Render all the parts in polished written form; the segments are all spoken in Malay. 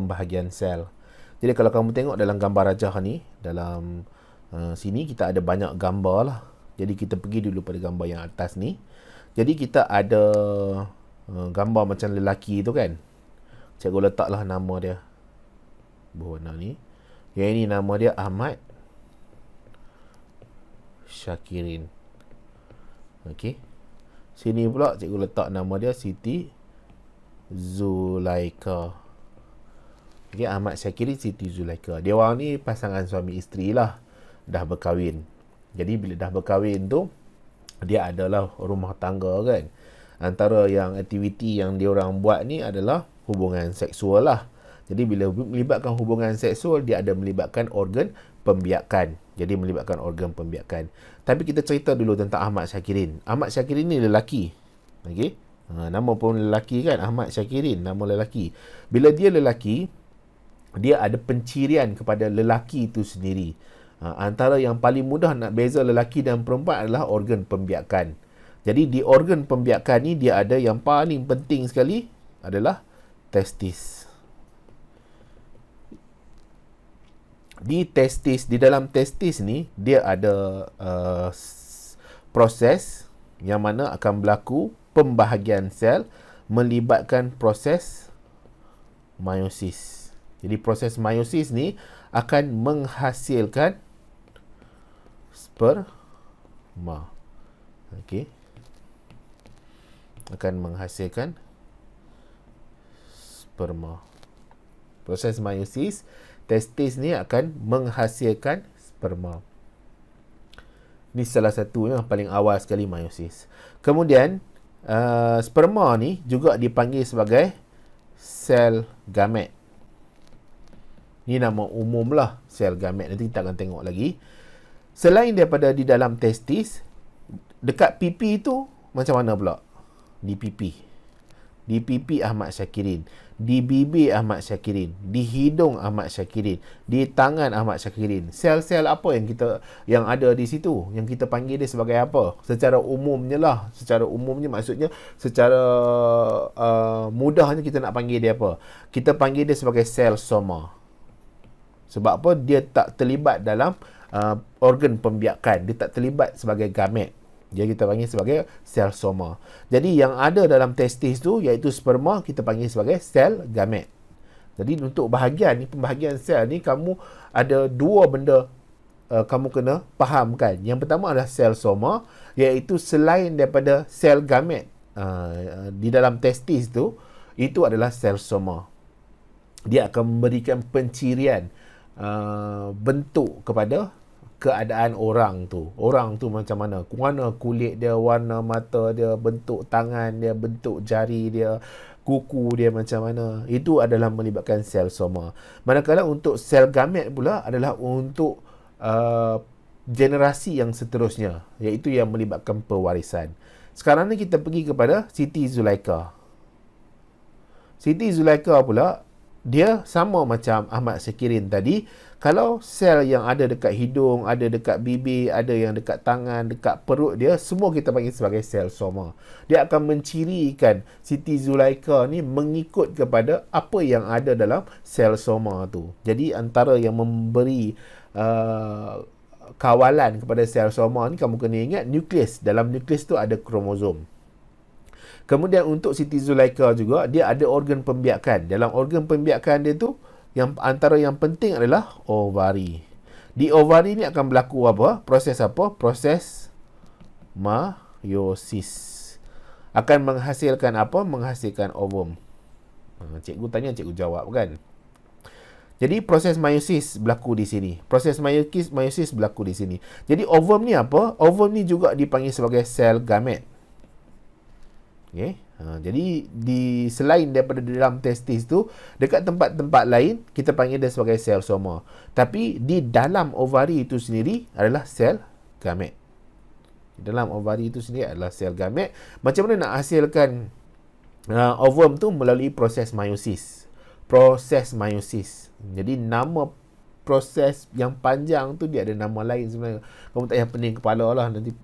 pembahagian sel. Jadi kalau kamu tengok dalam gambar rajah ni, dalam sini kita ada banyak gambar lah. Jadi kita pergi dulu pada gambar yang atas ni. Jadi kita ada gambar macam lelaki tu kan. Cikgu letaklah nama dia berwarna ni. Yang ini nama dia Ahmad Syakirin. Okey. Sini pula cikgu letak nama dia Siti Zulaika. Okey, Ahmad Syakirin, Siti Zulaika. Dia orang ni pasangan suami isteri lah. Dah berkahwin. Jadi bila dah berkahwin tu, dia adalah rumah tangga kan. Antara yang aktiviti yang dia orang buat ni adalah hubungan seksual lah. Jadi bila melibatkan hubungan seksual, dia ada melibatkan organ pembiakan. Jadi melibatkan organ pembiakan. Tapi kita cerita dulu tentang Ahmad Syakirin. Ahmad Syakirin ni lelaki. Okey. Nama pun lelaki kan, Ahmad Syakirin, nama lelaki. Bila dia lelaki, dia ada pencirian kepada lelaki itu sendiri. Antara yang paling mudah nak beza lelaki dan perempuan adalah organ pembiakan. Jadi di organ pembiakan ni dia ada yang paling penting sekali adalah testis. Di testis, di dalam testis ni dia ada proses yang mana akan berlaku pembahagian sel melibatkan proses meiosis. Jadi proses meiosis ni akan menghasilkan sperma. Okey. Akan menghasilkan sperma. Proses meiosis, testis ni akan menghasilkan sperma. Ini salah satu yang paling awal sekali meiosis. Kemudian sperma ni juga dipanggil sebagai sel gamet. Ini nama umum lah, sel gamet. Nanti kita akan tengok lagi. Selain daripada di dalam testis, dekat pipi tu macam mana pula? Di pipi. Di pipi Ahmad Syakirin. Di bibir Ahmad Syakirin. Di hidung Ahmad Syakirin. Di tangan Ahmad Syakirin. Sel-sel apa yang ada di situ? Yang kita panggil dia sebagai apa? Secara umumnya lah. Secara umumnya maksudnya secara mudahnya kita nak panggil dia apa? Kita panggil dia sebagai sel soma. Sebab apa? Dia tak terlibat dalam organ pembiakan. Dia tak terlibat sebagai gamet. Dia kita panggil sebagai sel soma. Jadi yang ada dalam testis tu iaitu sperma, kita panggil sebagai sel gamet. Jadi untuk pembahagian sel ni kamu ada dua benda kamu kena fahamkan. Yang pertama adalah sel soma, iaitu selain daripada sel gamet di dalam testis tu, itu adalah sel soma. Dia akan memberikan pencirian bentuk kepada keadaan orang tu. Orang tu macam mana? Warna kulit dia, warna mata dia, bentuk tangan dia, bentuk jari dia, kuku dia macam mana. Itu adalah melibatkan sel soma. Manakala untuk sel gamet pula adalah untuk generasi yang seterusnya, iaitu yang melibatkan pewarisan. Sekarang ni kita pergi kepada Siti Zulaika. Siti Zulaika pula, dia sama macam Ahmad Syakirin tadi. Kalau sel yang ada dekat hidung, ada dekat bibir, ada yang dekat tangan, dekat perut dia, semua kita panggil sebagai sel soma. Dia akan mencirikan Siti Zulaika ni mengikut kepada apa yang ada dalam sel soma tu. Jadi antara yang memberi kawalan kepada sel soma ni, kamu kena ingat nukleus. Dalam nukleus tu ada kromosom. Kemudian untuk Siti Zulaika juga, dia ada organ pembiakan. Dalam organ pembiakan dia tu, yang antara yang penting adalah ovari. Di ovari ni akan berlaku apa? Proses apa? Proses meiosis. Akan menghasilkan apa? Menghasilkan ovum. Cikgu tanya, cikgu jawab kan? Jadi proses meiosis berlaku di sini. Proses meiosis berlaku di sini. Jadi ovum ni apa? Ovum ni juga dipanggil sebagai sel gamet. Okay. Jadi selain daripada dalam testis tu, dekat tempat-tempat lain kita panggil dia sebagai sel soma. Tapi di dalam ovari itu sendiri adalah sel gamet. Dalam ovari itu sendiri adalah sel gamet. Macam mana nak hasilkan ovum tu? Melalui proses meiosis. Proses meiosis. Jadi nama proses yang panjang tu dia ada nama lain sebenarnya. Kamu tak payah pening kepala lah, nanti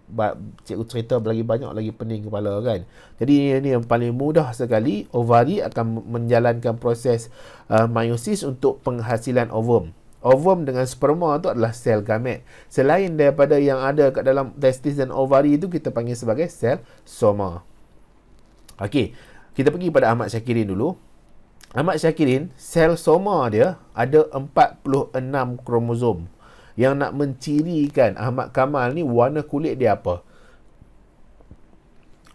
cikgu cerita lagi banyak lagi pening kepala kan. Jadi ini yang paling mudah sekali. Ovari akan menjalankan proses meiosis untuk penghasilan ovum. Ovum dengan sperma tu adalah sel gamet. Selain daripada yang ada kat dalam testis dan ovari itu, kita panggil sebagai sel soma. Okey, kita pergi pada Ahmad Syakirin dulu. Ahmad Syakirin, sel soma dia ada 46 kromosom. Yang nak mencirikan Ahmad Kamal ni warna kulit dia apa?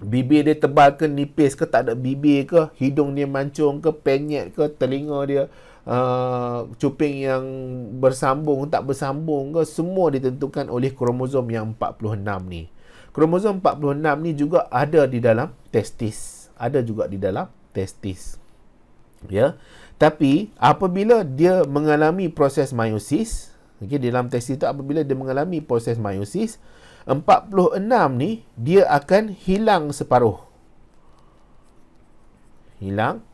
Bibir dia tebal ke nipis ke, tak ada bibir ke, hidung dia mancung ke, penyet ke, telinga dia cuping yang bersambung tak bersambung ke, semua ditentukan oleh kromosom yang 46 ni. Kromosom 46 ni juga ada di dalam testis. Ada juga di dalam testis. Ya, tapi apabila dia mengalami proses meiosis, okey, di dalam testis itu apabila dia mengalami proses meiosis, 46 ni dia akan hilang separuh. Hilang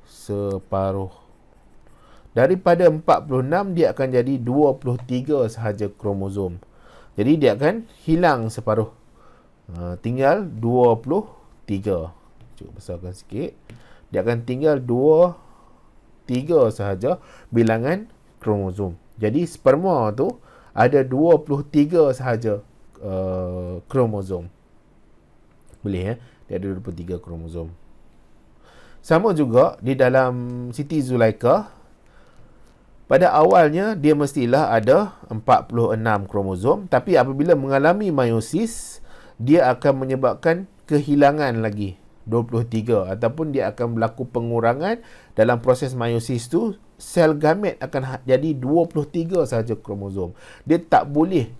separuh. Daripada 46 dia akan jadi 23 sahaja kromosom. Jadi dia akan hilang separuh. Tinggal 23. Cuba besarkan sikit. Dia akan tinggal 3 sahaja bilangan kromosom. Jadi sperma tu ada 23 sahaja kromosom. Boleh dia ada 23 kromosom. Sama juga di dalam Siti Zulaikha, pada awalnya dia mestilah ada 46 kromosom, tapi apabila mengalami meiosis, dia akan menyebabkan kehilangan lagi 23, ataupun dia akan berlaku pengurangan dalam proses meiosis tu. Sel gamet akan jadi 23 sahaja kromosom. Dia tak boleh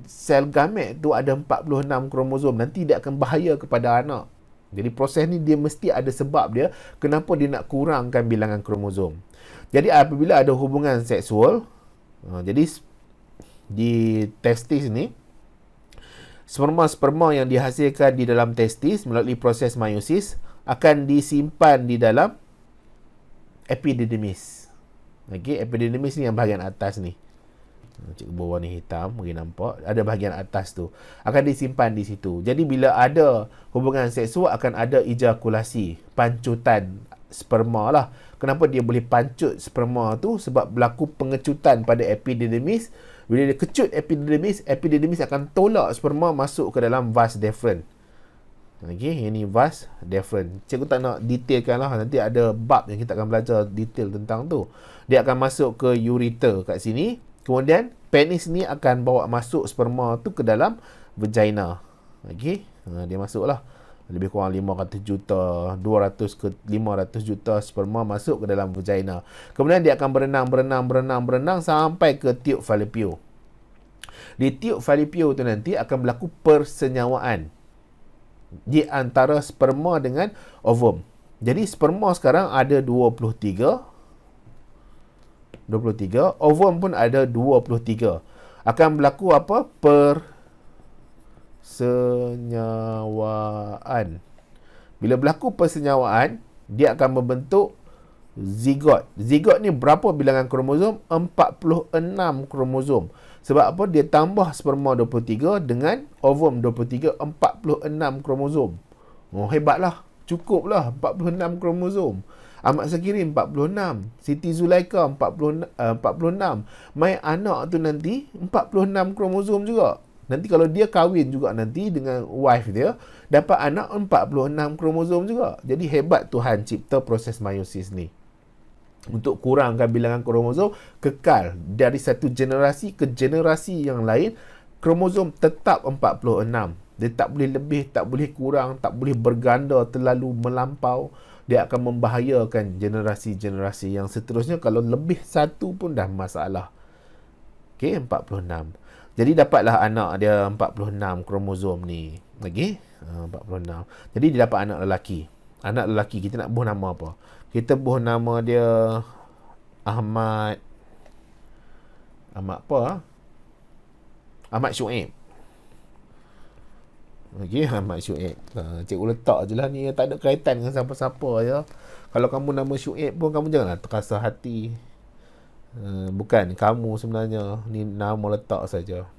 sel gamet tu ada 46 kromosom, nanti dia akan bahaya kepada anak. Jadi proses ni dia mesti ada sebab dia kenapa dia nak kurangkan bilangan kromosom. Jadi apabila ada hubungan seksual, jadi di testis ni, sperma-sperma yang dihasilkan di dalam testis melalui proses meiosis akan disimpan di dalam epididymis. Okey, epididymis ni yang bahagian atas ni. Cikgu bawah ni hitam, boleh nampak. Ada bahagian atas tu. Akan disimpan di situ. Jadi bila ada hubungan seksual akan ada ejakulasi, pancutan sperma lah. Kenapa dia boleh pancut sperma tu? Sebab berlaku pengecutan pada epididymis. Bila dia kecut epididymis, epididymis akan tolak sperma masuk ke dalam vas deferens. Okey, ini vas deferens. Cikgu tak nak detailkan lah. Nanti ada bab yang kita akan belajar detail tentang tu. Dia akan masuk ke ureter kat sini. Kemudian penis ni akan bawa masuk sperma tu ke dalam vagina. Okey, dia masuklah. Lebih kurang 500 juta, 200 ke 500 juta sperma masuk ke dalam vagina. Kemudian dia akan berenang sampai ke tiub falopio. Di tiub falopio tu nanti akan berlaku persenyawaan di antara sperma dengan ovum. Jadi sperma sekarang ada 23, ovum pun ada 23. Akan berlaku apa? Persenyawaan. Bila berlaku persenyawaan, dia akan membentuk zigot. Zigot ni berapa bilangan kromosom? 46 kromosom. Sebab apa? Dia tambah sperma 23 dengan ovum 23, 46 kromosom. Oh, hebatlah. Cukuplah 46 kromosom. Ahmad Syakirin 46, Siti Zulaikha 46. Mai anak tu nanti 46 kromosom juga. Nanti kalau dia kahwin juga nanti dengan wife dia, dapat anak 46 kromosom juga. Jadi hebat Tuhan cipta proses meiosis ni. Untuk kurangkan bilangan kromosom, kekal dari satu generasi ke generasi yang lain, kromosom tetap 46. Dia tak boleh lebih, tak boleh kurang, tak boleh berganda terlalu melampau. Dia akan membahayakan generasi-generasi yang seterusnya. Kalau lebih satu pun dah masalah. Okey, 46. Jadi dapatlah anak dia 46 kromosom ni. Okey, 46. Jadi dia dapat anak lelaki. Anak lelaki, kita nak buh nama apa? Kita buh nama dia Ahmad apa? Ahmad Syuaib. Okey, Ahmad Syuaib. Cikgu letak je lah ni. Tak ada kaitan dengan siapa-siapa je. Kalau kamu nama Syuaib pun, kamu janganlah terasa hati. Bukan kamu sebenarnya, ni nama letak saja.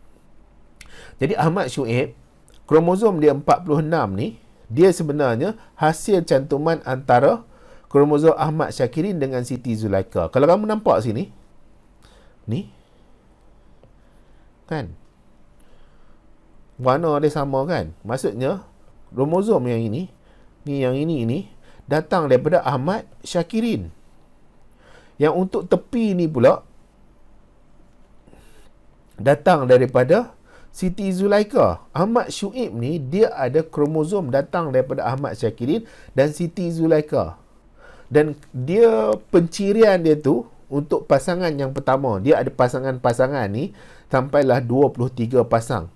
Jadi Ahmad Shuaib, kromosom dia 46 ni, dia sebenarnya hasil cantuman antara kromosom Ahmad Syakirin dengan Siti Zulaikha. Kalau kamu nampak sini, ni kan, warna dia sama kan? Maksudnya kromosom yang ini, yang ini datang daripada Ahmad Syakirin. Yang untuk tepi ni pula datang daripada Siti Zulaikha. Ahmad Shuaib ni dia ada kromosom datang daripada Ahmad Syakirin dan Siti Zulaikha. Dan dia pencirian dia tu untuk pasangan yang pertama. Dia ada pasangan-pasangan ni sampailah 23 pasang.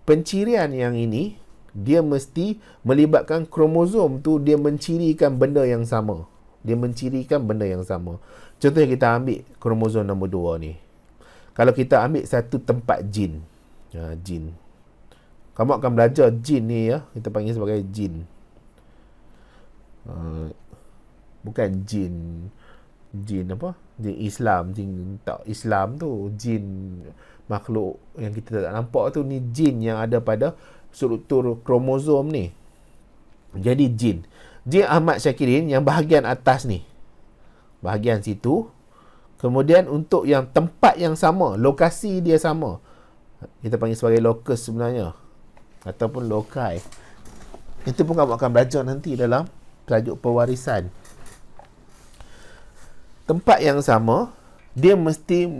Pencirian yang ini dia mesti melibatkan kromosom tu, dia mencirikan benda yang sama. Dia mencirikan benda yang sama. Contohnya kita ambil kromosom nombor 2 ni. Kalau kita ambil satu tempat jin. Jin. Kamu akan belajar jin ni ya. Kita panggil sebagai jin. Bukan jin. Jin apa? Jin Islam. Jin tak Islam tu. Jin makhluk yang kita tak nampak tu. Ni jin yang ada pada struktur kromosom ni. Jadi jin. Jin Ahmad Syakirin yang bahagian atas ni. Bahagian situ. Kemudian untuk yang tempat yang sama, lokasi dia sama, kita panggil sebagai locus sebenarnya, ataupun lokai. Itu pun kamu akan belajar nanti dalam tajuk pewarisan. Tempat yang sama, dia mesti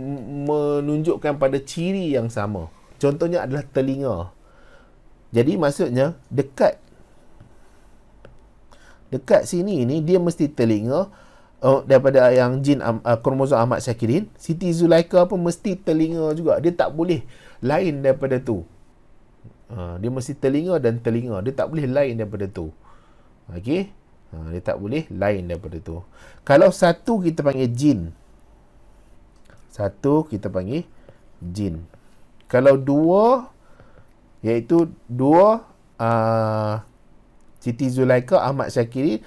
menunjukkan pada ciri yang sama. Contohnya adalah telinga. Jadi maksudnya dekat sini ni dia mesti telinga. Daripada yang jin kromosom Ahmad Syakirin, Siti Zulaikha pun mesti telinga juga. Dia tak boleh lain daripada tu. Dia mesti telinga dan telinga. Dia tak boleh lain daripada tu. Okey? Dia tak boleh lain daripada tu. Kalau satu kita panggil jin. Satu kita panggil jin. Kalau dua, iaitu dua Siti Zulaikha, Ahmad Syakirin,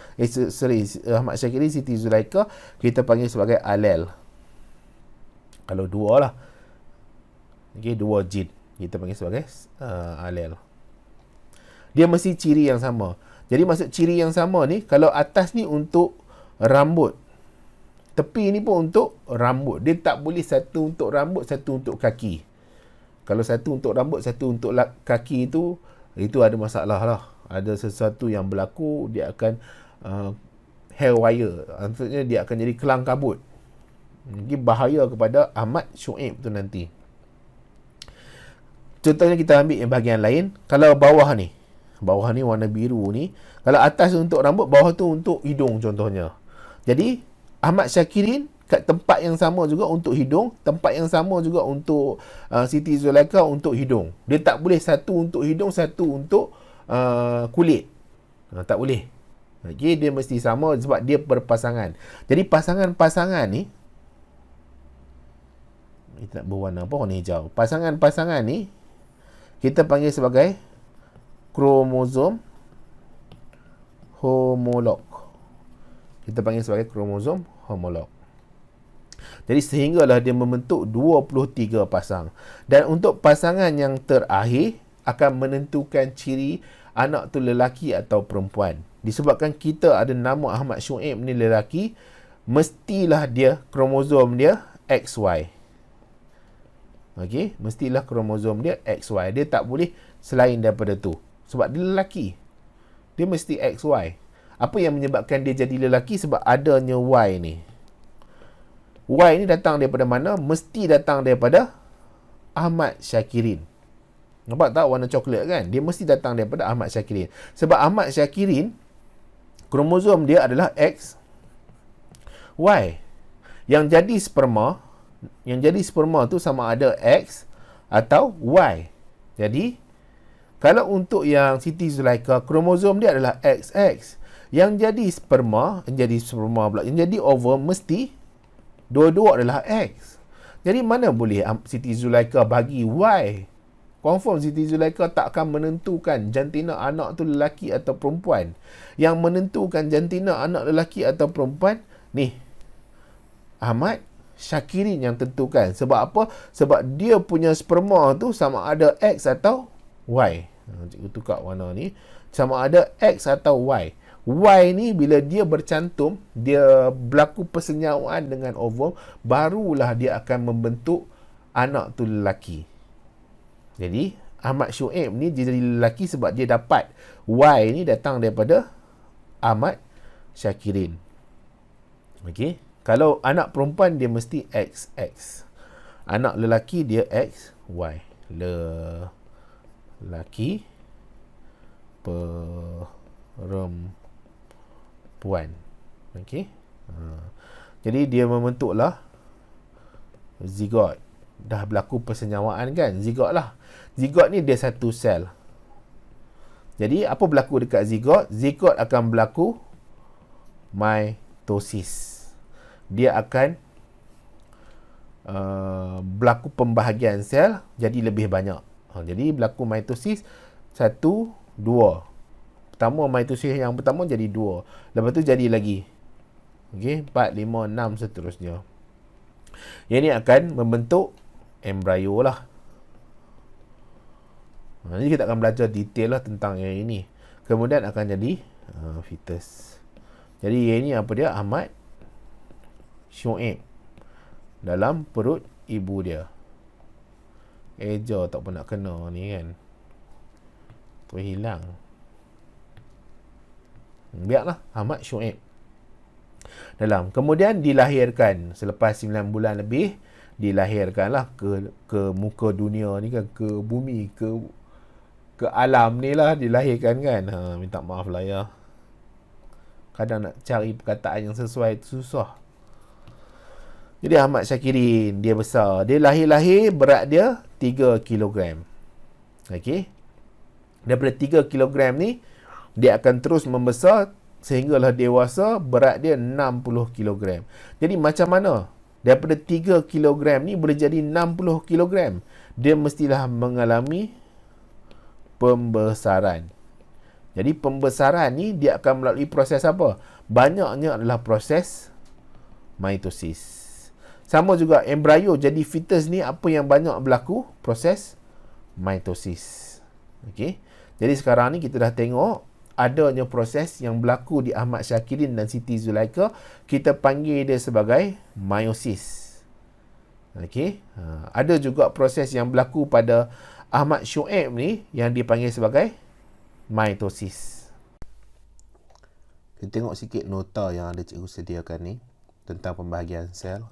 Ahmad Syakirin, Siti Zulaikha, kita panggil sebagai alel. Kalau dua lah. Okay, dua jin. Kita panggil sebagai alel. Dia mesti ciri yang sama. Jadi maksud ciri yang sama ni, kalau atas ni untuk rambut, tepi ni pun untuk rambut. Dia tak boleh satu untuk rambut, satu untuk kaki. Kalau satu untuk rambut, satu untuk kaki itu ada masalah lah. Ada sesuatu yang berlaku, dia akan hair wire. Maksudnya dia akan jadi kelang kabut. Ini bahaya kepada Ahmad Shuaib tu nanti. Contohnya kita ambil yang bahagian lain. Kalau bawah ni warna biru ni, kalau atas untuk rambut, bawah tu untuk hidung contohnya. Jadi Ahmad Syakirin kat tempat yang sama juga untuk hidung, tempat yang sama juga untuk Siti Zulaikha untuk hidung. Dia tak boleh satu untuk hidung, satu untuk kulit. Tak boleh. Okay, dia mesti sama sebab dia berpasangan. Jadi pasangan-pasangan ni, kita nak berwarna apa? Warna hijau. Pasangan-pasangan ni kita panggil sebagai kromosom homolog. Kita panggil sebagai kromosom homolog. Jadi sehinggalah dia membentuk 23 pasang. Dan untuk pasangan yang terakhir akan menentukan ciri anak tu lelaki atau perempuan. Disebabkan kita ada nama Ahmad Shuaib ni lelaki, mestilah dia kromosom dia XY. Okey, mestilah kromosom dia XY. Dia tak boleh selain daripada tu. Sebab dia lelaki. Dia mesti XY. Apa yang menyebabkan dia jadi lelaki? Sebab adanya Y ni. Y ni datang daripada mana? Mesti datang daripada Ahmad Syakirin. Nampak tak warna coklat kan? Dia mesti datang daripada Ahmad Syakirin. Sebab Ahmad Syakirin, kromosom dia adalah X, Y. Yang jadi sperma tu sama ada X atau Y. Jadi, kalau untuk yang Siti Zulaikha, kromosom dia adalah XX. Yang jadi sperma pula, yang jadi ovum mesti dua-dua adalah X. Jadi mana boleh Siti Zulaikha bagi Y? Confirm Siti Zulaikha tak akan menentukan jantina anak tu lelaki atau perempuan. Yang menentukan jantina anak lelaki atau perempuan ni Ahmad Syakirin yang tentukan. Sebab apa? Sebab dia punya sperma tu sama ada X atau Y. Cikgu tukar warna ni. Sama ada X atau Y. Y ni bila dia bercantum, dia berlaku persenyawaan dengan ovum, barulah dia akan membentuk anak tu lelaki. Jadi Ahmad Syuaib ni dia jadi lelaki sebab dia dapat Y ni datang daripada Ahmad Syakirin. Okey. Kalau anak perempuan dia mesti XX. Anak lelaki dia XY. Lelaki perempuan. Okey. Jadi dia membentuklah zigot. Dah berlaku persenyawaan kan? Zigot lah. Zigot ni dia satu sel. Jadi apa berlaku dekat zigot? Zigot akan berlaku mitosis. Dia akan berlaku pembahagian sel jadi lebih banyak. Jadi berlaku mitosis 1, 2. Pertama mitosis yang pertama jadi 2. Lepas tu jadi lagi. Okey, 4, 5, 6 seterusnya. Yang ni akan membentuk embrio lah. Jadi kita akan belajar detail lah tentang yang ini. Kemudian akan jadi fetus. Jadi yang ini apa dia? Ahmad Syuaib dalam perut ibu dia. Eja tak pernah kena ni kan. Terhilang. Biarlah Ahmad Syuaib. Kemudian dilahirkan selepas 9 bulan lebih, dilahirkanlah ke muka dunia ni kan, ke bumi, ke alam ni lah dilahirkan kan. Minta maaf lah ya. Kadang nak cari perkataan yang sesuai tu susah. Jadi Ahmad Syakirin, dia besar. Dia lahir berat dia 3 kilogram. Okey. Daripada 3 kilogram ni, dia akan terus membesar sehinggalah dewasa, berat dia 60 kilogram. Jadi macam mana? Daripada 3 kilogram ni boleh jadi 60 kilogram. Dia mestilah mengalami pembesaran. Jadi pembesaran ni dia akan melalui proses apa? Banyaknya adalah proses mitosis. Sama juga embrio jadi fetus ni, apa yang banyak berlaku? Proses mitosis. Okey. Jadi sekarang ni kita dah tengok adanya proses yang berlaku di Ahmad Syakirin dan Siti Zulaikha. Kita panggil dia sebagai meiosis. Okey. Ada juga proses yang berlaku pada Ahmad Syuaib ni yang dipanggil sebagai mitosis. Kita tengok sikit nota yang ada cikgu sediakan ni tentang pembahagian sel.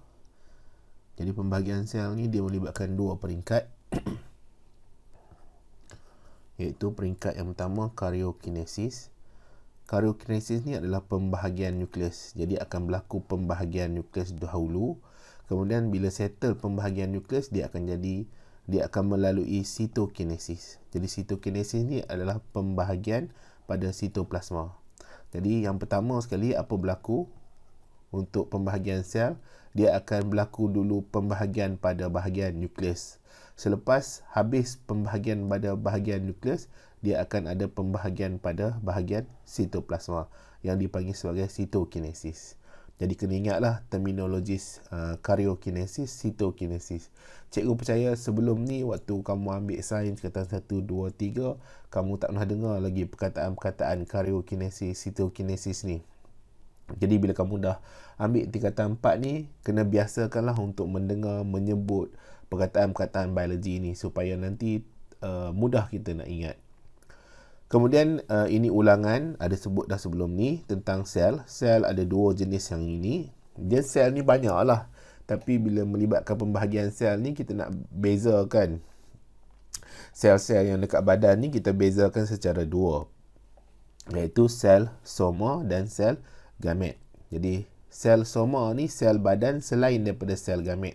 Jadi pembahagian sel ni dia melibatkan 2 peringkat. Iaitu peringkat yang pertama karyokinesis. Karyokinesis ni adalah pembahagian nukleus. Jadi akan berlaku pembahagian nukleus dahulu. Kemudian bila settle pembahagian nukleus, dia akan melalui sitokinesis. Jadi sitokinesis ni adalah pembahagian pada sitoplasma. Jadi yang pertama sekali apa berlaku untuk pembahagian sel? Dia akan berlaku dulu pembahagian pada bahagian nukleus. Selepas habis pembahagian pada bahagian nukleus, dia akan ada pembahagian pada bahagian sitoplasma yang dipanggil sebagai sitokinesis. Jadi kena ingatlah terminologis karyokinesis, sitokinesis. Cikgu percaya sebelum ni waktu kamu ambil sains kata 1, 2, 3, kamu tak pernah dengar lagi perkataan-perkataan karyokinesis, sitokinesis ni. Jadi bila kamu dah ambil tingkatan 4 ni, kena biasakanlah untuk mendengar, menyebut perkataan-perkataan biologi ni supaya nanti mudah kita nak ingat. Kemudian ini ulangan ada sebut dah sebelum ni tentang sel. Sel ada 2 jenis yang ini. Dia sel ni banyak lah. Tapi bila melibatkan pembahagian sel ni, kita nak bezakan sel-sel yang dekat badan ni, kita bezakan secara 2. Iaitu sel soma dan sel gamet. Jadi sel soma ni sel badan selain daripada sel gamet.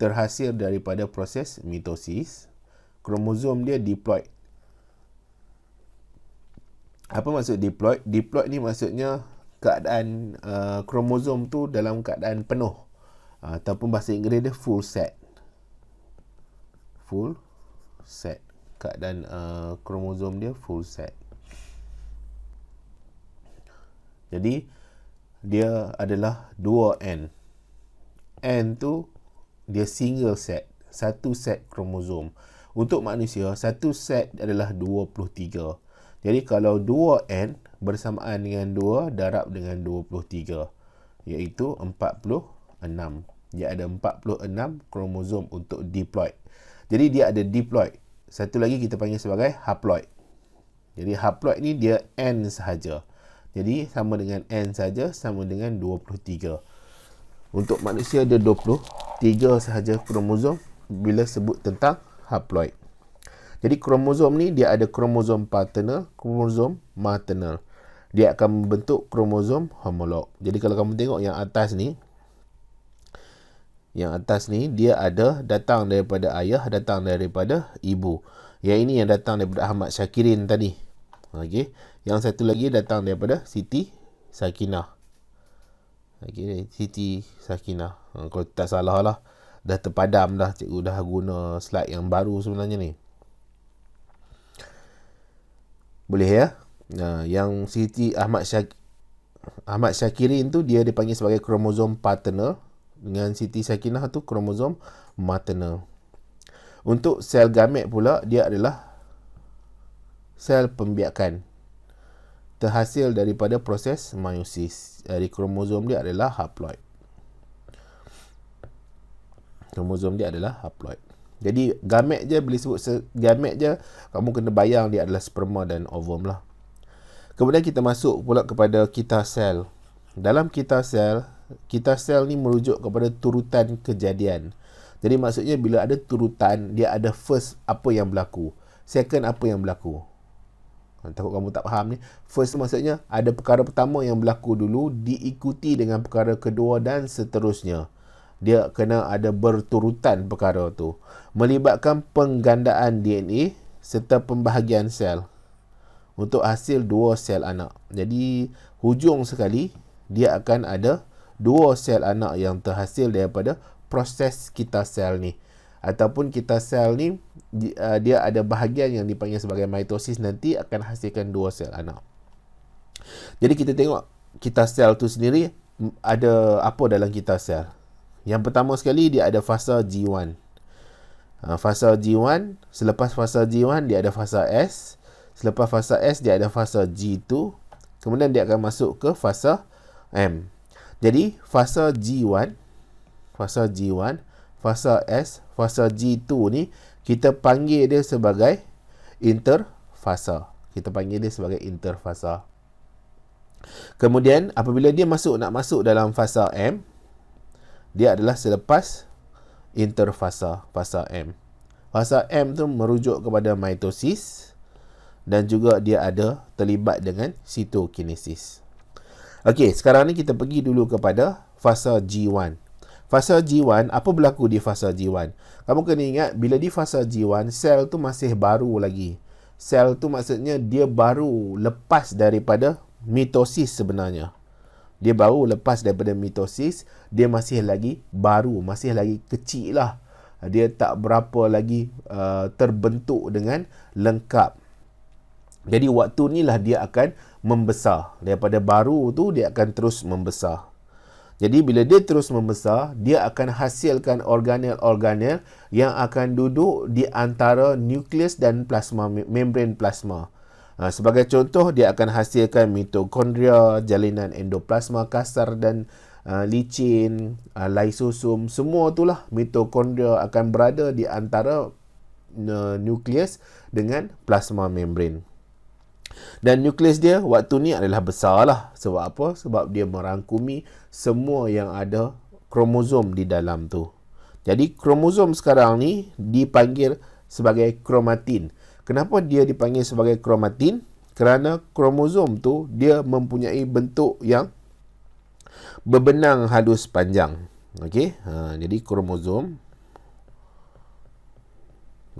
Terhasil daripada proses mitosis. Kromosom dia diploid. Apa maksud diploid? Diploid ni maksudnya keadaan kromosom tu dalam keadaan penuh. Ataupun bahasa Inggeris dia full set. Full set. Keadaan kromosom dia full set. Jadi dia adalah 2N. N tu dia single set, satu set kromosom. Untuk manusia, satu set adalah 23. Jadi kalau 2N bersamaan dengan 2 darab dengan 23, iaitu 46. Dia ada 46 kromosom untuk diploid. Jadi dia ada diploid. Satu lagi kita panggil sebagai haploid. Jadi haploid ni dia N sahaja. Jadi sama dengan N saja, sama dengan 23. Untuk manusia ada 23 sahaja kromosom bila sebut tentang haploid. Jadi kromosom ni dia ada kromosom paternal, kromosom maternal. Dia akan membentuk kromosom homolog. Jadi kalau kamu tengok yang atas ni dia ada datang daripada ayah, datang daripada ibu. Yang ini yang datang daripada Ahmad Syakirin tadi. Okey. Yang satu lagi datang daripada Siti Sakinah. Okey, Siti Sakinah. Kalau tak salah lah, dah terpadam dah, cikgu dah guna slide yang baru sebenarnya ni. Boleh ya? Yang Siti Ahmad Syakirin tu dia dipanggil sebagai kromosom paternal, dengan Siti Sakinah tu kromosom maternal. Untuk sel gamet pula, dia adalah sel pembiakan terhasil daripada proses meiosis. Dari kromosom dia adalah haploid. Kromosom dia adalah haploid. Jadi gamet je, boleh sebut gamet je, kamu kena bayang dia adalah sperma dan ovum lah. Kemudian kita masuk pula kepada kita sel. Dalam kita sel ni merujuk kepada turutan kejadian. Jadi maksudnya bila ada turutan, dia ada first apa yang berlaku, second apa yang berlaku. Takut kamu tak faham ni. First maksudnya ada perkara pertama yang berlaku dulu, diikuti dengan perkara kedua dan seterusnya. Dia kena ada berturutan perkara tu, melibatkan penggandaan DNA serta pembahagian sel untuk hasil dua sel anak. Jadi hujung sekali dia akan ada dua sel anak yang terhasil daripada proses kita sel ni. Ataupun kita sel ni dia ada bahagian yang dipanggil sebagai mitosis, nanti akan hasilkan dua sel anak. Jadi kita tengok kita sel tu sendiri ada apa dalam kita sel. Yang pertama sekali dia ada fasa G1. Fasa G1, selepas fasa G1 dia ada fasa S. Selepas fasa S dia ada fasa G2. Kemudian dia akan masuk ke fasa M. Jadi fasa G1, fasa S, fasa G2 ni kita panggil dia sebagai interfasa. Kemudian apabila dia nak masuk dalam fasa M, dia adalah selepas interfasa, fasa M. Fasa M tu merujuk kepada mitosis dan juga dia ada terlibat dengan sitokinesis. Okey, sekarang ni kita pergi dulu kepada fasa G1. Fasa G1, apa berlaku di fasa G1? Kamu kena ingat, bila di fasa G1, sel tu masih baru lagi. Sel tu maksudnya dia baru lepas daripada mitosis sebenarnya. Dia baru lepas daripada mitosis, dia masih lagi baru, masih lagi kecil lah. Dia tak berapa lagi terbentuk dengan lengkap. Jadi waktu ni lah dia akan membesar. Daripada baru tu dia akan terus membesar. Jadi bila dia terus membesar, dia akan hasilkan organel-organel yang akan duduk di antara nukleus dan plasma, membran plasma. Sebagai contoh, dia akan hasilkan mitokondria, jalinan endoplasma kasar dan licin, lysosom, semua itulah mitokondria akan berada di antara nukleus dengan plasma membran. Dan nukleus dia waktu ni adalah besar lah. Sebab apa? Sebab dia merangkumi semua yang ada kromosom di dalam tu. Jadi kromosom sekarang ni dipanggil sebagai kromatin. Kenapa dia dipanggil sebagai kromatin? Kerana kromosom tu dia mempunyai bentuk yang berbenang halus panjang. Okey, jadi kromosom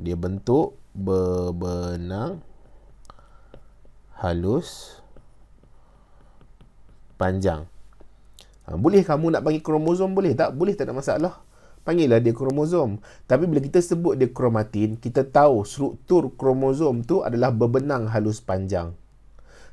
dia bentuk berbenang halus panjang. Boleh kamu nak panggil kromosom, boleh tak? Boleh, tak ada masalah. Panggillah dia kromosom. Tapi bila kita sebut dia kromatin, kita tahu struktur kromosom tu adalah berbenang halus panjang.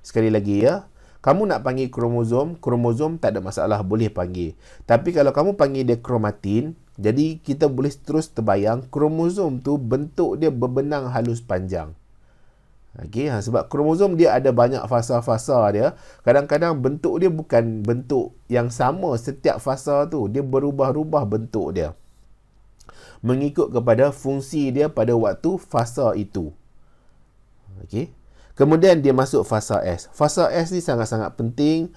Sekali lagi ya, Kamu nak panggil kromosom tak ada masalah, boleh panggil. Tapi kalau kamu panggil dia kromatin, jadi kita boleh terus terbayang kromosom tu bentuk dia berbenang halus panjang. Okey, sebab kromosom dia ada banyak fasa-fasa dia. Kadang-kadang bentuk dia bukan bentuk yang sama setiap fasa tu. Dia berubah-ubah bentuk dia, mengikut kepada fungsi dia pada waktu fasa itu. Okey. Kemudian dia masuk fasa S. Fasa S ni sangat-sangat penting.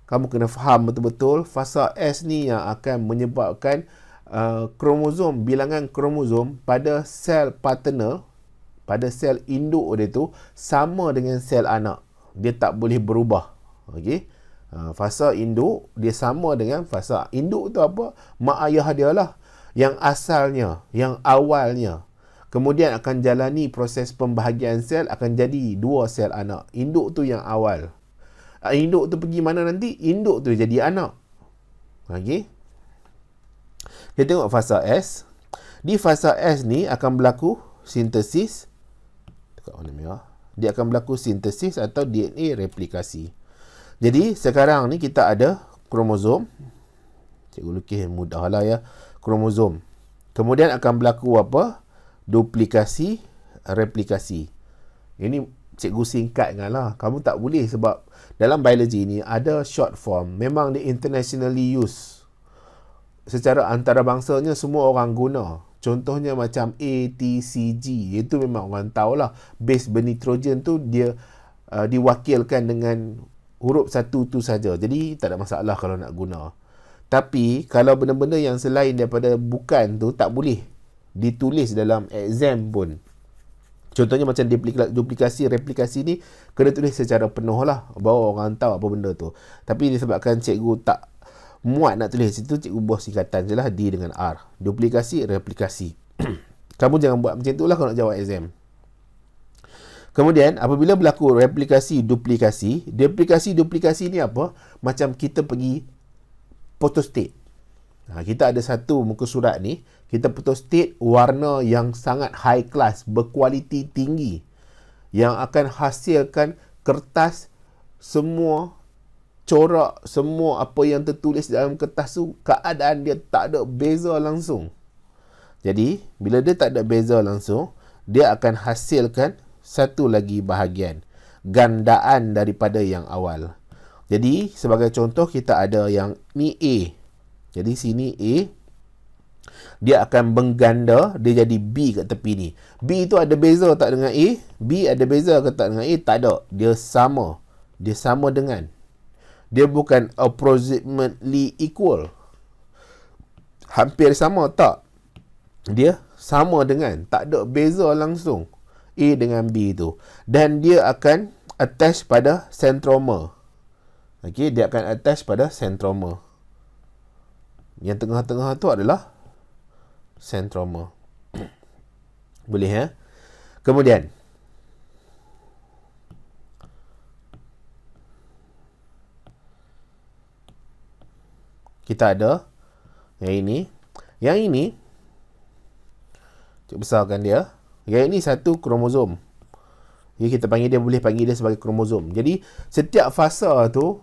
Kamu kena faham betul-betul. Fasa S ni yang akan menyebabkan bilangan kromosom pada sel paternal, pada sel induk dia tu sama dengan sel anak. Dia tak boleh berubah. Okey. Fasa induk dia sama dengan fasa induk tu apa? Mak ayah dia lah. Yang asalnya, yang awalnya. Kemudian akan jalani proses pembahagian sel, akan jadi 2 sel anak. Induk tu yang awal. Induk tu pergi mana nanti? Induk tu jadi anak. Okey. Kita tengok fasa S. Di fasa S ni akan berlaku sintesis. Warna merah. Dia akan berlaku sintesis atau DNA replikasi. Jadi sekarang ni kita ada kromosom. Cikgu lukis mudah lah ya. Kromosom. Kemudian akan berlaku apa? Duplikasi, replikasi. Ini cikgu singkatkan lah. Kamu tak boleh sebab dalam biologi ni ada short form. Memang dia internationally used. Secara antarabangsanya semua orang guna. Contohnya macam A, T, C, G. Itu memang orang tahulah. Base bernitrogen tu dia diwakilkan dengan huruf satu tu saja. Jadi tak ada masalah kalau nak guna. Tapi kalau benda-benda yang selain daripada bukan tu tak boleh ditulis dalam exam pun. Contohnya macam duplikasi, replikasi ni kena tulis secara penuh lah. Baru orang tahu apa benda tu. Tapi disebabkan cikgu tak muat nak tulis situ, cikgu buat singkatan je lah, D dengan R. Duplikasi, replikasi. Kamu jangan buat macam tu lah kalau nak jawab exam. Kemudian apabila berlaku replikasi, duplikasi ni apa? Macam kita pergi photostat. Kita ada satu muka surat ni, kita photostat warna yang sangat high class, berkualiti tinggi, yang akan hasilkan kertas semua corak, semua apa yang tertulis dalam kertas tu, keadaan dia tak ada beza langsung. Jadi, bila dia tak ada beza langsung, dia akan hasilkan satu lagi bahagian, gandaan daripada yang awal. Jadi, sebagai contoh, kita ada yang ni A. Jadi, sini A. Dia akan mengganda, dia jadi B kat tepi ni. B tu ada beza tak dengan A? B ada beza ke tak dengan A? Tak ada. Dia sama. Dia sama dengan. Dia bukan approximately equal. Hampir sama, tak. Dia sama dengan. Tak ada beza langsung. A dengan B tu. Dan dia akan attach pada centromer. Okey, dia akan attach pada centromer. Yang tengah-tengah tu adalah centromer. Boleh ya? Kemudian kita ada yang ini. Yang ini cuba besarkan dia. Yang ini satu kromosom. Jadi kita panggil dia, boleh panggil dia sebagai kromosom. Jadi setiap fasa tu,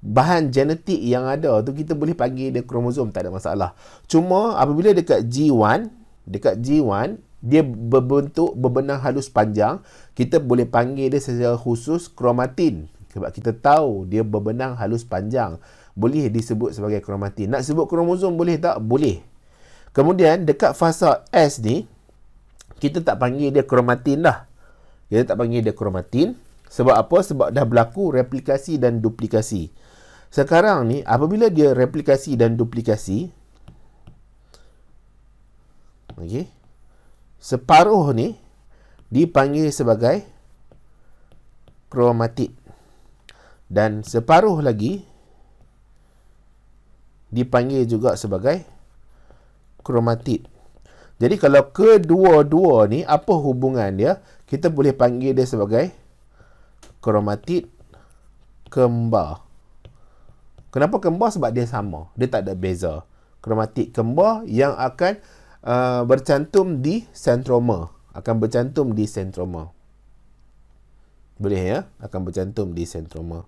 bahan genetik yang ada tu kita boleh panggil dia kromosom, tak ada masalah. Cuma apabila dekat G1 dia berbentuk berbenang halus panjang, kita boleh panggil dia secara khusus kromatin. Sebab kita tahu dia berbenang halus panjang, boleh disebut sebagai kromatin. Nak sebut kromosom boleh tak? Boleh. Kemudian dekat fasa S ni, kita tak panggil dia kromatin dah. Kita tak panggil dia kromatin. Sebab apa? Sebab dah berlaku replikasi dan duplikasi. Sekarang ni, apabila dia replikasi dan duplikasi, okay, separuh ni dipanggil sebagai kromatid. Dan separuh lagi dipanggil juga sebagai kromatid. Jadi kalau kedua-dua ni, apa hubungan dia? Kita boleh panggil dia sebagai kromatid kembar. Kenapa kembar? Sebab dia sama. Dia tak ada beza. Kromatid kembar yang akan bercantum di centromer. Akan bercantum di centromer. Boleh ya? Akan bercantum di centromer.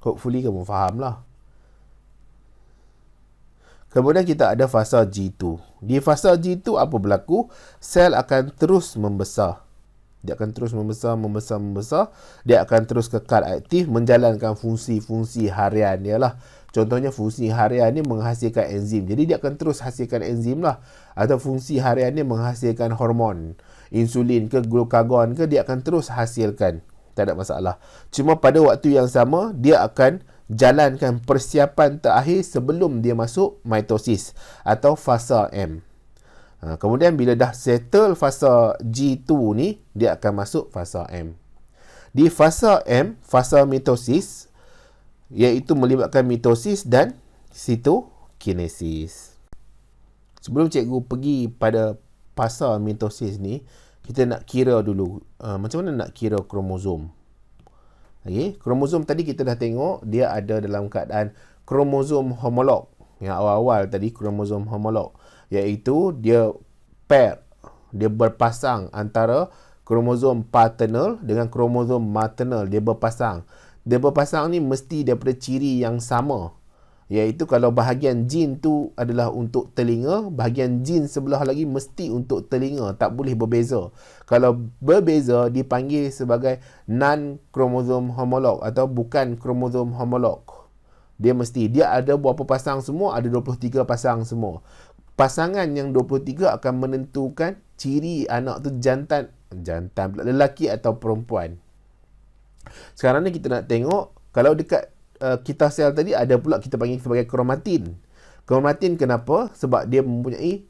Hopefully kamu faham lah. Kemudian kita ada fasa G2. Di fasa G2 apa berlaku? Sel akan terus membesar. Dia akan terus membesar. Dia akan terus kekal aktif menjalankan fungsi-fungsi harian dia lah. Contohnya fungsi harian ni menghasilkan enzim. Jadi dia akan terus hasilkan enzim lah. Atau fungsi harian ni menghasilkan hormon. Insulin ke glukagon ke dia akan terus hasilkan. Tak ada masalah. Cuma pada waktu yang sama dia akan jalankan persiapan terakhir sebelum dia masuk mitosis atau fasa M. Kemudian bila dah settle fasa G2 ni, dia akan masuk fasa M. Di fasa M, fasa mitosis, iaitu melibatkan mitosis dan sitokinesis. Sebelum cikgu pergi pada fasa mitosis ni, kita nak kira dulu macam mana nak kira kromosom. Okay. Kromosom tadi kita dah tengok dia ada dalam keadaan kromosom homolog. Yang awal-awal tadi kromosom homolog, iaitu dia pair, dia berpasang antara kromosom paternal dengan kromosom maternal. Dia berpasang ni mesti daripada ciri yang sama, iaitu kalau bahagian jin tu adalah untuk telinga, bahagian jin sebelah lagi mesti untuk telinga, tak boleh berbeza. Kalau berbeza dipanggil sebagai non-kromosom homolog atau bukan kromosom homolog. Dia ada berapa pasang semua? Ada 23 pasang semua. Pasangan yang 23 akan menentukan ciri anak tu jantan lelaki atau perempuan. Sekarang ni kita nak tengok kalau dekat kita sel tadi ada pula kita panggil sebagai kromatin. Kromatin kenapa? Sebab dia mempunyai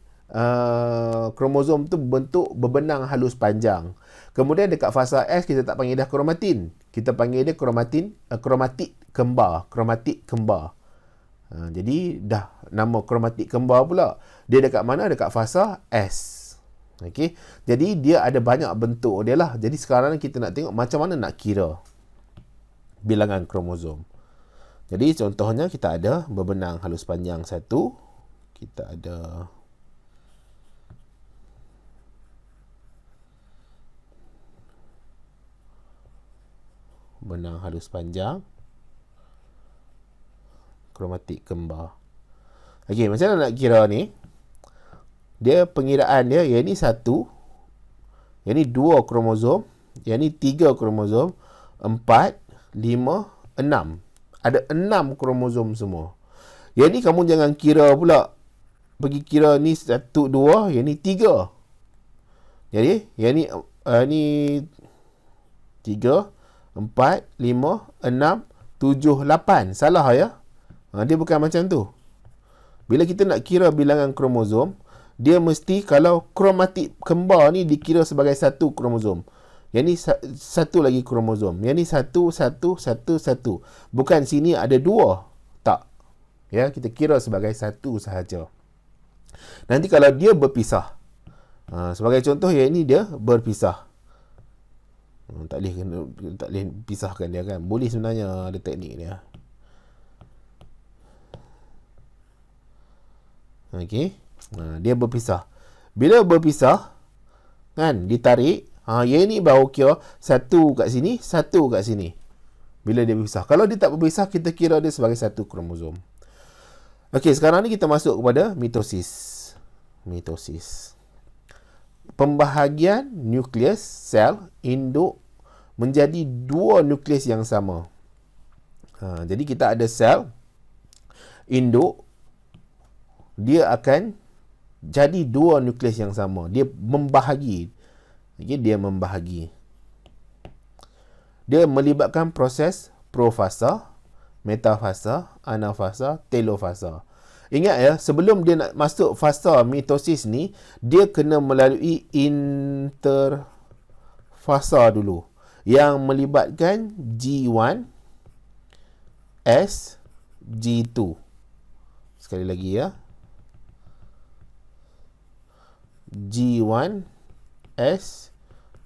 kromosom tu bentuk berbenang halus panjang. Kemudian dekat fasa S kita tak panggil dah kromatin. Kita panggil dia kromatik kembar. Jadi dah nama kromatik kembar pula. Dia dekat mana? Dekat fasa S. Okey. Jadi dia ada banyak bentuk dia lah. Jadi sekarang kita nak tengok macam mana nak kira bilangan kromosom. Jadi contohnya kita ada berbenang halus panjang 1. Kita ada benang halus panjang kromatik kembar. Okey, macam mana nak kira ni? Dia pengiraan dia, yang ni 1, yang ni 2 kromosom, yang ni 3 kromosom, 4, 5, 6. Ada 6 kromosom semua. Yang ni kamu jangan kira pula. Pergi kira ni 1, 2, yang ni 3. Jadi, yang ni 3, 4, 5, 6, 7, 8. Salah ya? Dia bukan macam tu. Bila kita nak kira bilangan kromosom, dia mesti kalau kromatik kembar ni dikira sebagai 1 kromosom. Yang ni 1 lagi kromosom. Yang ni 1, 1, 1, 1. Bukan sini ada 2. Tak. Ya, kita kira sebagai 1 sahaja. Nanti kalau dia berpisah. Sebagai contoh, yang ni dia berpisah. Tak boleh pisahkan dia kan. Boleh sebenarnya, ada teknik dia. Okey. Dia berpisah. Bila berpisah, kan, ditarik, yang ni baru kira 1 kat sini, 1 kat sini. Bila dia berpisah. Kalau dia tak berpisah, kita kira dia sebagai 1 kromosom. Okey, sekarang ni kita masuk kepada mitosis. Pembahagian nukleus sel induk menjadi 2 nukleus yang sama. Jadi kita ada sel induk, dia akan jadi 2 nukleus yang sama. Dia membahagi. Dia membahagi. Dia melibatkan proses profasa, metafasa, anafasa, telofasa. Ingat ya, sebelum dia nak masuk fasa mitosis ni, dia kena melalui interfasa dulu. Yang melibatkan G1, S, G2. Sekali lagi ya. G1, S,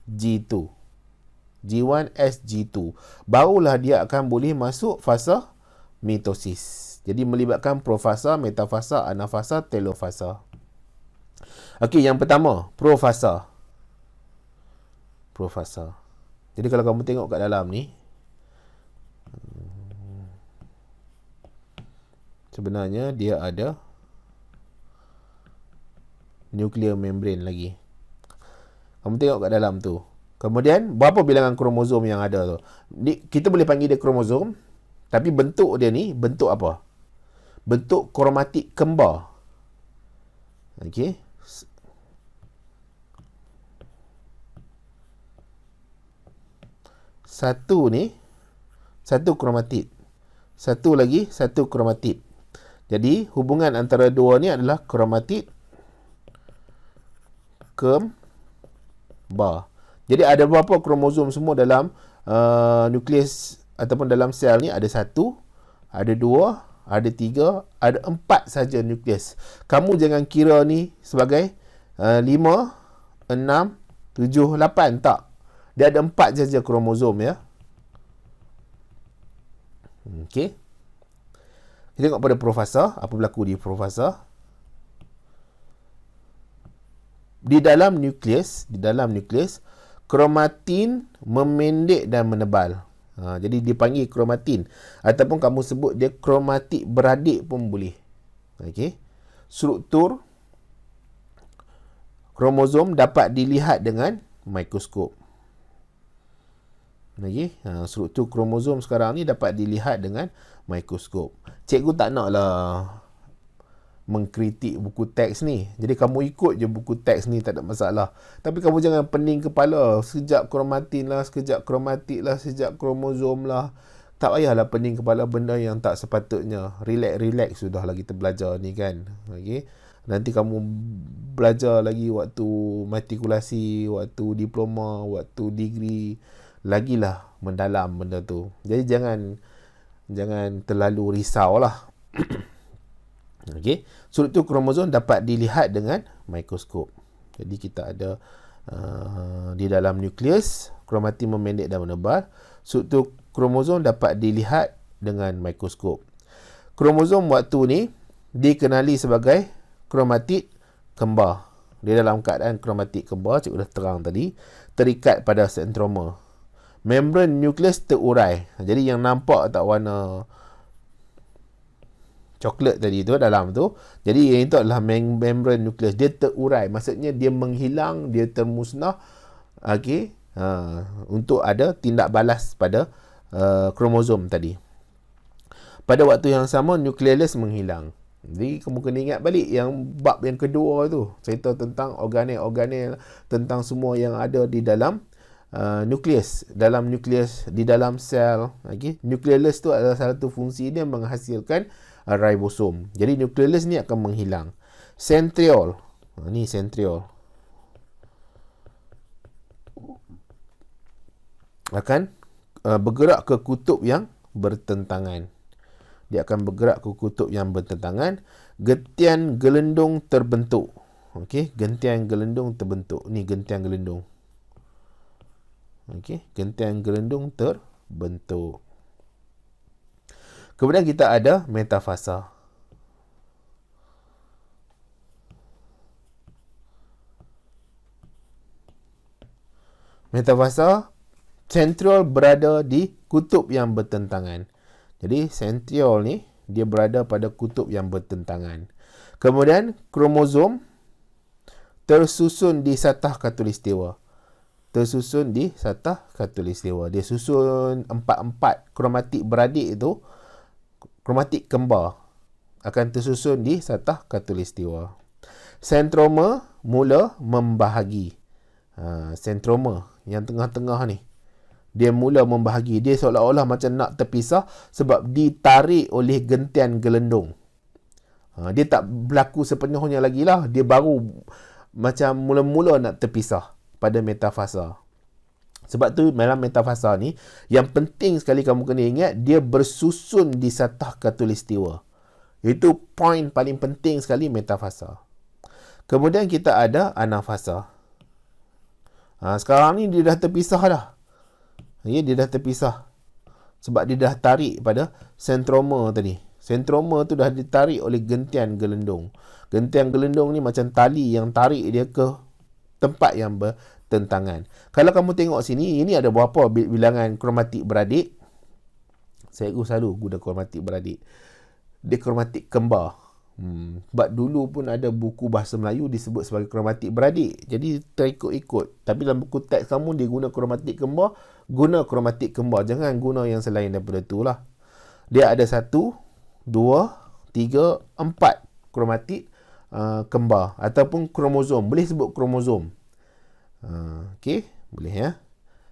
G2. G1, S, G2. Barulah dia akan boleh masuk fasa mitosis. Jadi melibatkan profasa, metafasa, anafasa, telofasa. Okey, yang pertama, profasa. Jadi kalau kamu tengok kat dalam ni, sebenarnya dia ada nuclear membrane lagi. Kamu tengok kat dalam tu. Kemudian berapa bilangan kromosom yang ada tu? Kita boleh panggil dia kromosom, tapi bentuk dia ni bentuk apa? Bentuk kromatik kembar. Okey. Satu ni satu kromatid. Satu lagi satu kromatid. Jadi hubungan antara dua ni adalah kromatid kembar. Jadi ada berapa kromosom semua dalam nukleus ataupun dalam sel ni? Ada satu, ada dua, ada tiga, ada empat saja nukleus. Kamu jangan kira ni sebagai 5, 6, 7, 8. Tak. Dia ada 4 saja kromosom ya. Okey. Kita tengok pada profasa. Apa berlaku di profasa? Di dalam nukleus, kromatin memendek dan menebal. Jadi dipanggil kromatin. Ataupun kamu sebut dia kromatik beradik pun boleh. Okey. Struktur kromosom dapat dilihat dengan mikroskop. Okey. Struktur kromosom sekarang ni dapat dilihat dengan mikroskop. Cikgu tak naklah mengkritik buku teks ni. Jadi kamu ikut je buku teks ni, tak ada masalah. Tapi kamu jangan pening kepala. Sekejap kromatin lah, sekejap kromatik lah, sekejap kromosom lah. Tak payahlah pening kepala benda yang tak sepatutnya. Relax sudahlah kita belajar ni kan. Okay? Nanti kamu belajar lagi waktu matrikulasi, waktu diploma, waktu degree. Lagilah mendalam benda tu. Jadi jangan terlalu risau lah. Okey, struktur kromosom dapat dilihat dengan mikroskop. Jadi kita ada di dalam nukleus, kromatin memendek dan menebal. Struktur kromosom dapat dilihat dengan mikroskop. Kromosom waktu ni dikenali sebagai kromatid kembar. Dia dalam keadaan kromatid kembar, cikgu dah terang tadi, terikat pada sentroma. Membran nukleus terurai. Jadi yang nampak tak warna coklat tadi tu dalam tu. Jadi yang itu adalah membran nukleus. Dia terurai. Maksudnya dia menghilang, dia termusnah. Okey. Untuk ada tindak balas pada kromosom tadi. Pada waktu yang sama, nukleolus menghilang. Jadi kamu kena ingat balik yang bab yang kedua tu. Cerita tentang organel-organel, tentang semua yang ada di dalam nukleus. Dalam nukleus, di dalam sel. Okay? Nukleolus tu adalah salah satu fungsi dia menghasilkan ribosom. Jadi nukleolus ni akan menghilang. Centriole. Ni centriole. Akan bergerak ke kutub yang bertentangan. Dia akan bergerak ke kutub yang bertentangan. Gentian gelendung terbentuk. Okey, gentian gelendung terbentuk. Ni gentian gelendung. Okey, gentian gelendung terbentuk. Kemudian kita ada metafasa. Metafasa, centriole berada di kutub yang bertentangan. Jadi centriole ni dia berada pada kutub yang bertentangan. Kemudian kromosom tersusun di satah khatulistiwa. Tersusun di satah khatulistiwa. Dia susun 4 kromatik beradik itu, kromatik kembar, akan tersusun di satah khatulistiwa. Sentroma mula membahagi. Sentroma yang tengah-tengah ni, dia mula membahagi. Dia seolah-olah macam nak terpisah sebab ditarik oleh gentian gelendung. Dia tak berlaku sepenuhnya lagi lah. Dia baru macam mula-mula nak terpisah pada metafasa. Sebab tu dalam metafasa ni, yang penting sekali kamu kena ingat, dia bersusun di satah khatulistiwa. Itu poin paling penting sekali metafasa. Kemudian kita ada anafasa. Sekarang ni dia dah terpisah dah. Dia dah terpisah. Sebab dia dah tarik pada sentroma tadi. Sentroma tu dah ditarik oleh gentian gelendung. Gentian gelendung ni macam tali yang tarik dia ke tempat yang bertentangan. Kalau kamu tengok sini, ini ada berapa bilangan kromatik beradik? Saya selalu guna kromatik beradik. dia kromatik kembar. Sebab dulu pun ada buku bahasa Melayu disebut sebagai kromatik beradik. Jadi terikut-ikut. Tapi dalam buku teks kamu dia guna kromatik kembar, guna kromatik kembar. Jangan guna yang selain daripada tu lah. Dia ada 1, 2, 3, 4 kromatik kembar ataupun kromosom. Boleh sebut kromosom. Okey, boleh ya.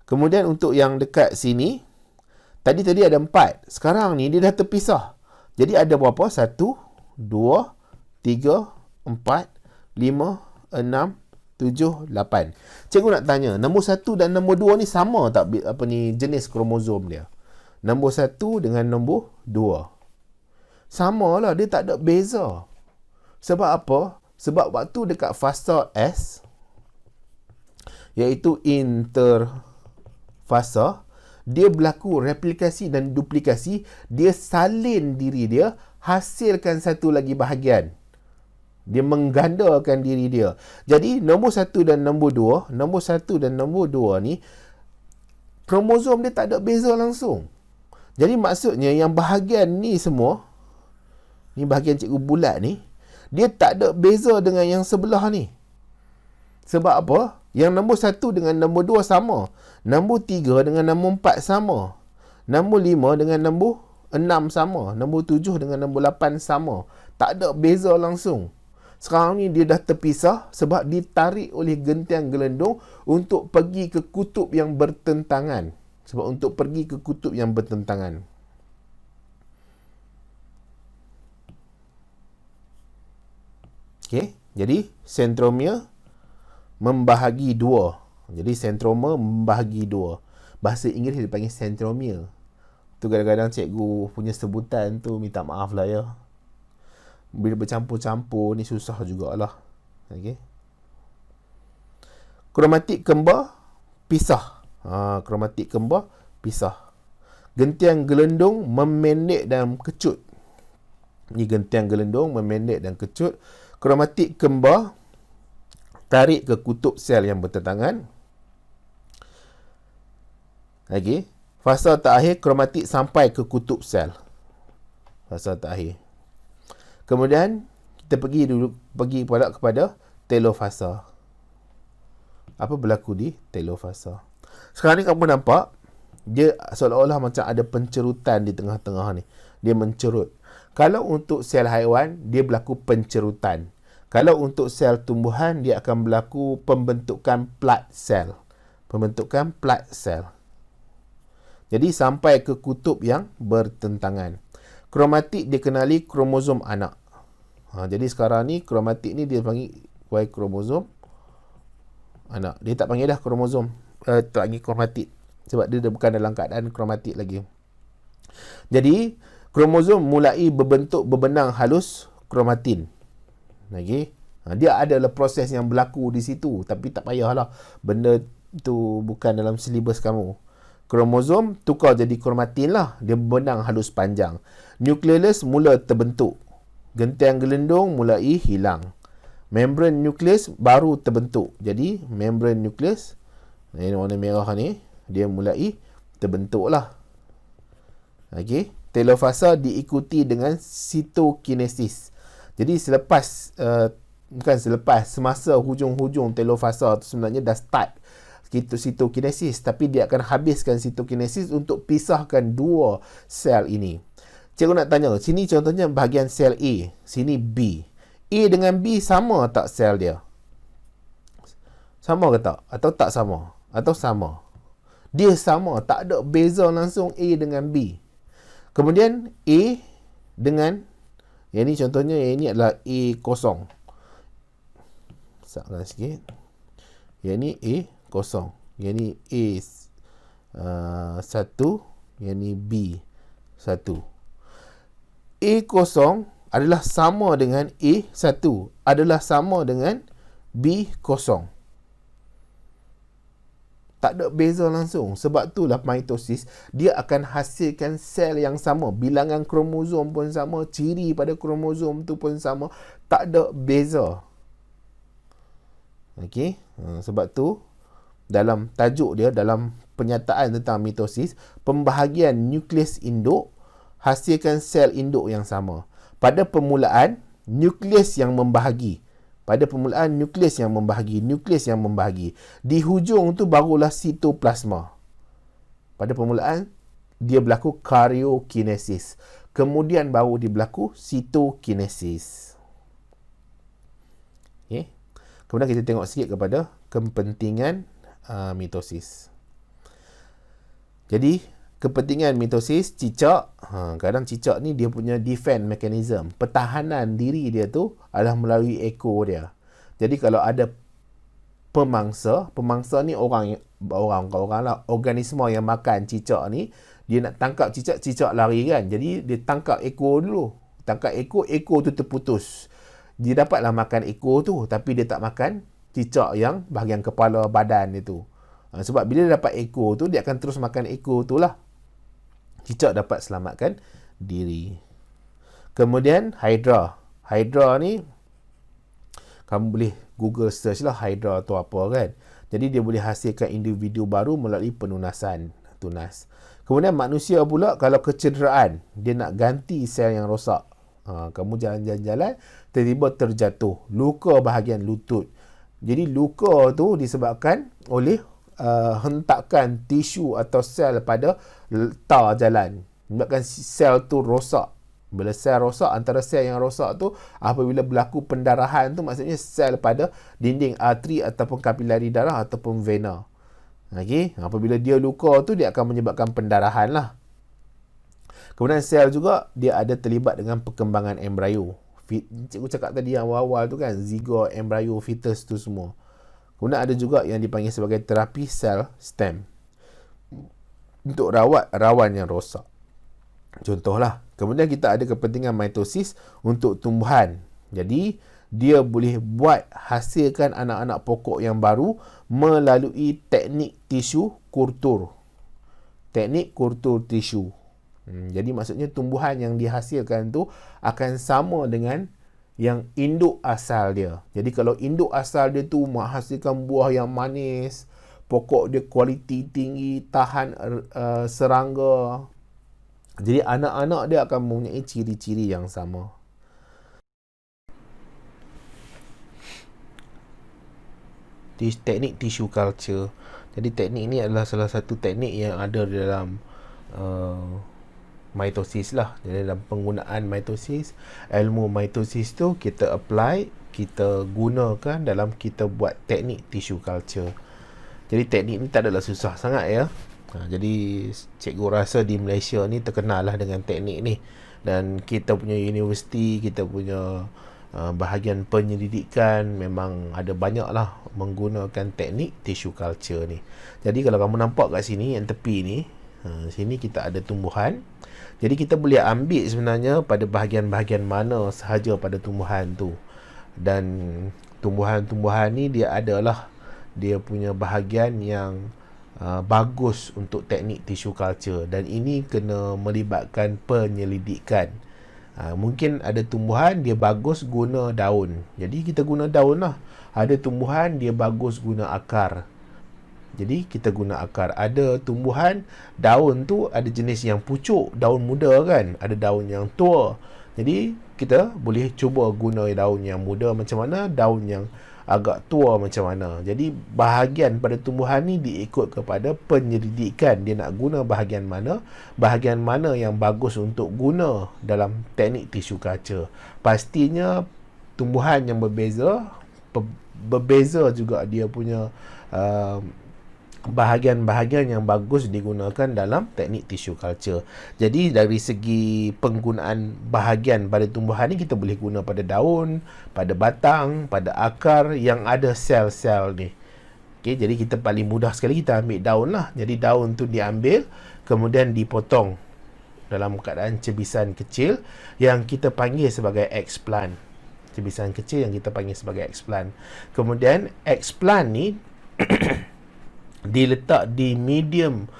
Kemudian untuk yang dekat sini, tadi ada 4. Sekarang ni dia dah terpisah. Jadi ada berapa? 1, 2, 3, 4, 5, 6, 7, 8. Cikgu nak tanya, nombor 1 dan nombor 2 ni sama tak jenis kromosom dia? Nombor 1 dengan nombor 2. Sama lah, dia tak ada beza. Sebab apa? Sebab waktu dekat fasa S, iaitu interfasa, dia berlaku replikasi dan duplikasi, dia salin diri dia, hasilkan satu lagi bahagian. Dia menggandakan diri dia. Jadi nombor 1 dan nombor 2 ni kromosom dia tak ada beza langsung. Jadi maksudnya yang bahagian ni semua, ni bahagian cikgu bulat ni, dia tak ada beza dengan yang sebelah ni. Sebab apa? Yang nombor 1 dengan nombor 2 sama. Nombor 3 dengan nombor 4 sama. Nombor 5 dengan nombor 6 sama. Nombor 7 dengan nombor 8 sama. Tak ada beza langsung. Sekarang ni dia dah terpisah sebab ditarik oleh gentian gelendung untuk pergi ke kutub yang bertentangan. Okey, jadi sentromere membahagi 2. Jadi sentroma membahagi 2. Bahasa Inggeris dia panggil sentromere. Tu kadang-kadang cikgu punya sebutan tu minta maaf lah ya. Bila bercampur-campur ni susah jugalah. Okey. Kromatik kembar pisah. Kromatik kembar pisah. Gentian gelendung memendek dan kecut. Ni gentian gelendung memendek dan kecut. Kromatik kembar tarik ke kutub sel yang bertentangan. Okey. Fasa terakhir kromatik sampai ke kutub sel. Fasa terakhir. Kemudian kita pergi kepada telofasa. Apa berlaku di telofasa? Sekarang ni kamu nampak dia seolah-olah macam ada pencerutan di tengah-tengah ni. Dia mencerut. Kalau untuk sel haiwan, dia berlaku pencerutan. Kalau untuk sel tumbuhan, dia akan berlaku pembentukan plat sel. Jadi sampai ke kutub yang bertentangan. Kromatik dikenali kromosom anak. Jadi sekarang ni kromatik ni dia panggil kromosom anak. Dia tak panggil dah kromosom. Tak panggil kromatik. Sebab dia bukan dalam keadaan kromatik lagi. Jadi kromosom mulai berbentuk berbenang halus kromatin. Okey. Dia adalah proses yang berlaku di situ. Tapi tak payahlah. Benda tu bukan dalam silibus kamu. Kromosom tukar jadi kromatin lah. Dia berbenang halus panjang. Nukleus mula terbentuk. Gentian gelendung mulai hilang. Membran nukleus baru terbentuk. Jadi membran nukleus, ini warna merah ni, dia mulai terbentuk lah. Okey. Telofasa diikuti dengan sitokinesis. Jadi semasa hujung-hujung telofasa tu sebenarnya dah start sitokinesis, tapi dia akan habiskan sitokinesis untuk pisahkan dua sel ini. Cikgu nak tanya, sini contohnya bahagian sel A, sini B. A dengan B sama tak sel dia? Sama ke tak? Atau tak sama? Atau sama? Dia sama, tak ada beza langsung A dengan B. Kemudian A dengan, yang ni contohnya, yang ni adalah A kosong. Sakkan sikit. Yang ni A kosong. Yang ni A 1. Yang ni B 1. A kosong adalah sama dengan A 1. Adalah sama dengan B kosong. Tak ada beza langsung. Sebab itulah mitosis, dia akan hasilkan sel yang sama. Bilangan kromosom pun sama. Ciri pada kromosom tu pun sama. Tak ada beza. Okey. Sebab tu, dalam tajuk dia, dalam penyataan tentang mitosis, pembahagian nukleus induk hasilkan sel induk yang sama. pada permulaan nukleus yang membahagi. Nukleus yang membahagi. Di hujung tu barulah sitoplasma. Pada permulaan dia berlaku karyokinesis. Kemudian baru dia berlaku sitokinesis. Okay. Kemudian kita tengok sikit kepada kepentingan mitosis. Jadi kepentingan mitosis, cicak, kadang cicak ni dia punya defense mechanism, pertahanan diri dia tu adalah melalui ekor dia. Jadi kalau ada pemangsa ni orang lah, organisma yang makan cicak ni, dia nak tangkap cicak lari kan. Jadi dia tangkap ekor dulu. Tangkap ekor tu terputus. Dia dapatlah makan ekor tu, tapi dia tak makan cicak yang bahagian kepala badan dia tu. Sebab bila dia dapat ekor tu, dia akan terus makan ekor tu lah. Cicak dapat selamatkan diri. Kemudian Hydra. Hydra ni kamu boleh Google search lah Hydra tu apa kan. Jadi dia boleh hasilkan individu baru melalui penunasan, tunas. Kemudian manusia pula, kalau kecederaan, dia nak ganti sel yang rosak. Kamu jalan-jalan, tiba-tiba terjatuh, luka bahagian lutut. Jadi luka tu disebabkan oleh hentakan tisu atau sel pada tar jalan. Menyebabkan sel tu rosak. Bila sel rosak, antara sel yang rosak tu, apabila berlaku pendarahan tu, maksudnya sel pada dinding arteri ataupun kapilari darah ataupun vena. Okay? Apabila dia luka tu, dia akan menyebabkan pendarahan lah. Kemudian sel juga, dia ada terlibat dengan perkembangan embrio. Cikgu cakap tadi yang awal-awal tu kan, zygote, embrio, fetus tu semua. Kemudian ada juga yang dipanggil sebagai terapi sel stem untuk rawat rawan yang rosak. Contohlah. Kemudian kita ada kepentingan mitosis untuk tumbuhan. Jadi dia boleh buat hasilkan anak-anak pokok yang baru melalui teknik tisu kultur. Teknik kultur tisu. Jadi maksudnya tumbuhan yang dihasilkan tu akan sama dengan yang induk asal dia. Jadi kalau induk asal dia tu menghasilkan buah yang manis, pokok dia kualiti tinggi, tahan serangga. Jadi anak-anak dia akan mempunyai ciri-ciri yang sama. Teknik tissue culture. Jadi teknik ni adalah salah satu teknik yang ada di dalam mitosis lah. Jadi dalam penggunaan mitosis, ilmu mitosis tu kita apply, kita gunakan dalam kita buat teknik tissue culture. Jadi teknik ni tak adalah susah sangat ya. Jadi cikgu rasa di Malaysia ni terkenal lah dengan teknik ni. Dan kita punya universiti, kita punya bahagian penyelidikan memang ada banyak lah menggunakan teknik tissue culture ni. Jadi kalau kamu nampak kat sini, yang tepi ni, sini kita ada tumbuhan. Jadi kita boleh ambil sebenarnya pada bahagian-bahagian mana sahaja pada tumbuhan tu. Dan tumbuhan-tumbuhan ni dia adalah dia punya bahagian yang bagus untuk teknik tissue culture. Dan ini kena melibatkan penyelidikan. Mungkin ada tumbuhan dia bagus guna daun. Jadi kita guna daun lah. Ada tumbuhan dia bagus guna akar. Jadi kita guna akar. Ada tumbuhan daun tu ada jenis yang pucuk, daun muda kan. Ada daun yang tua. Jadi kita boleh cuba guna daun yang muda macam mana, daun yang agak tua macam mana. Jadi bahagian pada tumbuhan ni diikut kepada penyelidikan. Dia nak guna bahagian mana yang bagus untuk guna dalam teknik tissue culture. Pastinya tumbuhan yang berbeza juga dia punya bahagian-bahagian yang bagus digunakan dalam teknik tissue culture. Jadi dari segi penggunaan bahagian pada tumbuhan ni, kita boleh guna pada daun, pada batang, pada akar yang ada sel-sel ni. Okay, jadi kita paling mudah sekali kita ambil daun lah. Jadi daun tu diambil, kemudian dipotong dalam keadaan cebisan kecil yang kita panggil sebagai explant. Cebisan kecil yang kita panggil sebagai explant. Kemudian explant ni diletak di medium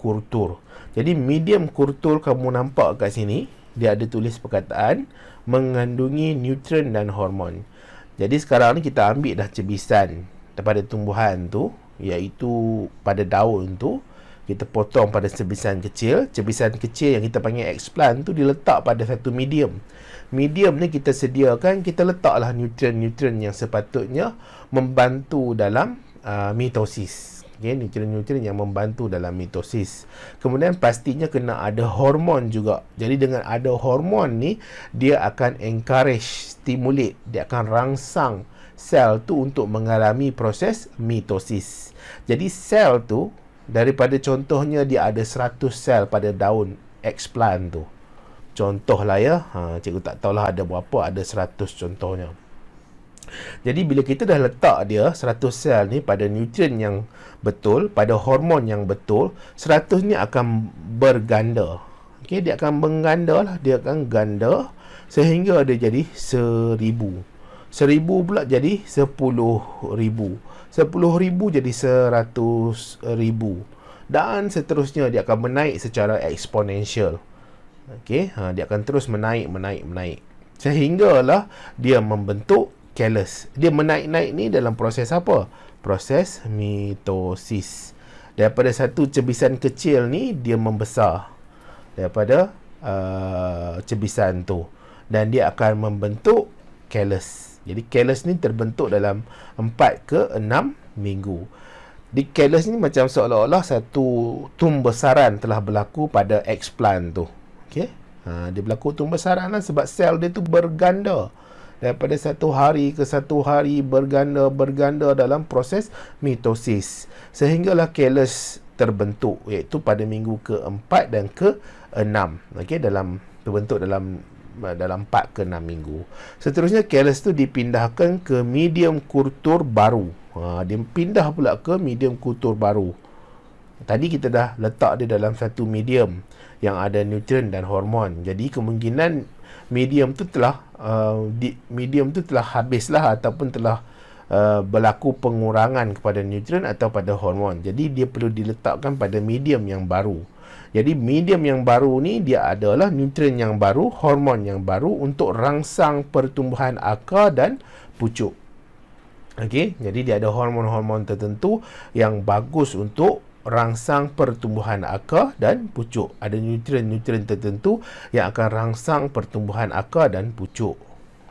kultur. Jadi medium kultur kamu nampak kat sini, dia ada tulis perkataan mengandungi nutrien dan hormon. Jadi sekarang ni kita ambil dah cebisan daripada tumbuhan tu, iaitu pada daun tu, kita potong pada cebisan kecil. Cebisan kecil yang kita panggil explant tu diletak pada satu medium. Medium ni kita sediakan, kita letaklah nutrien-nutrien yang sepatutnya membantu dalam mitosis. Okay, nutrien-nutrien yang membantu dalam mitosis. Kemudian pastinya kena ada hormon juga. Jadi dengan ada hormon ni, dia akan encourage, stimulate, dia akan rangsang sel tu untuk mengalami proses mitosis. Jadi sel tu, daripada contohnya dia ada 100 sel pada daun explant tu. Contohlah ya, cikgu tak tahulah ada berapa, ada 100 contohnya. Jadi bila kita dah letak dia 100 sel ni pada nutrien yang betul, pada hormon yang betul, 100 ni akan berganda. Okey, dia akan mengganda lah, dia akan ganda sehingga dia jadi 1000. 1000 pula jadi 10,000. 10,000 jadi 100,000. Dan seterusnya dia akan menaik secara eksponensial. Okey, dia akan terus menaik. Sehinggalah dia membentuk callus. Dia menaik-naik ni dalam proses apa? Proses mitosis. Daripada satu cebisan kecil ni, dia membesar daripada cebisan tu. Dan dia akan membentuk callus. Jadi callus ni terbentuk dalam 4 ke 6 minggu. Di callus ni macam seolah-olah satu tumbesaran telah berlaku pada explant tu. Okey? Dia berlaku tumbesaran lah sebab sel dia tu berganda. Daripada satu hari ke satu hari berganda dalam proses mitosis. Sehinggalah callus terbentuk, iaitu pada minggu ke-4 dan ke-6. Okey, terbentuk dalam 4 ke 6 minggu. Seterusnya callus tu dipindahkan ke medium kultur baru. Dia pindah pula ke medium kultur baru. Tadi kita dah letak dia dalam satu medium yang ada nutrien dan hormon. Jadi kemungkinan medium tu telah habislah ataupun telah berlaku pengurangan kepada nutrien atau pada hormon. Jadi dia perlu diletakkan pada medium yang baru. Jadi medium yang baru ni dia adalah nutrien yang baru, hormon yang baru untuk rangsang pertumbuhan akar dan pucuk. Okey, jadi dia ada hormon-hormon tertentu yang bagus untuk rangsang pertumbuhan akar dan pucuk. Ada nutrien-nutrien tertentu yang akan rangsang pertumbuhan akar dan pucuk.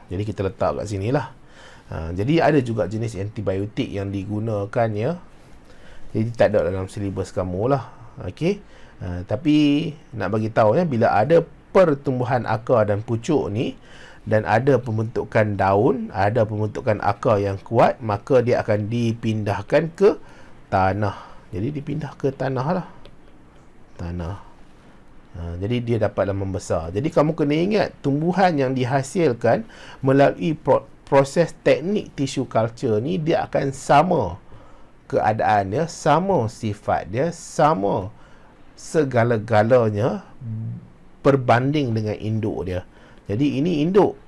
Jadi kita letak kat sini lah. Jadi ada juga jenis antibiotik yang digunakan ya. Jadi tak ada dalam silibus kamu lah. Okey. Tapi nak bagi tahu ya, bila ada pertumbuhan akar dan pucuk ni dan ada pembentukan daun, ada pembentukan akar yang kuat, maka dia akan dipindahkan ke tanah. Jadi dipindah ke tanah lah. Tanah. Jadi dia dapatlah membesar. Jadi kamu kena ingat, tumbuhan yang dihasilkan melalui proses teknik tissue culture ni, dia akan sama keadaan dia, sama sifat dia, sama segala-galanya berbanding dengan induk dia. Jadi ini induk.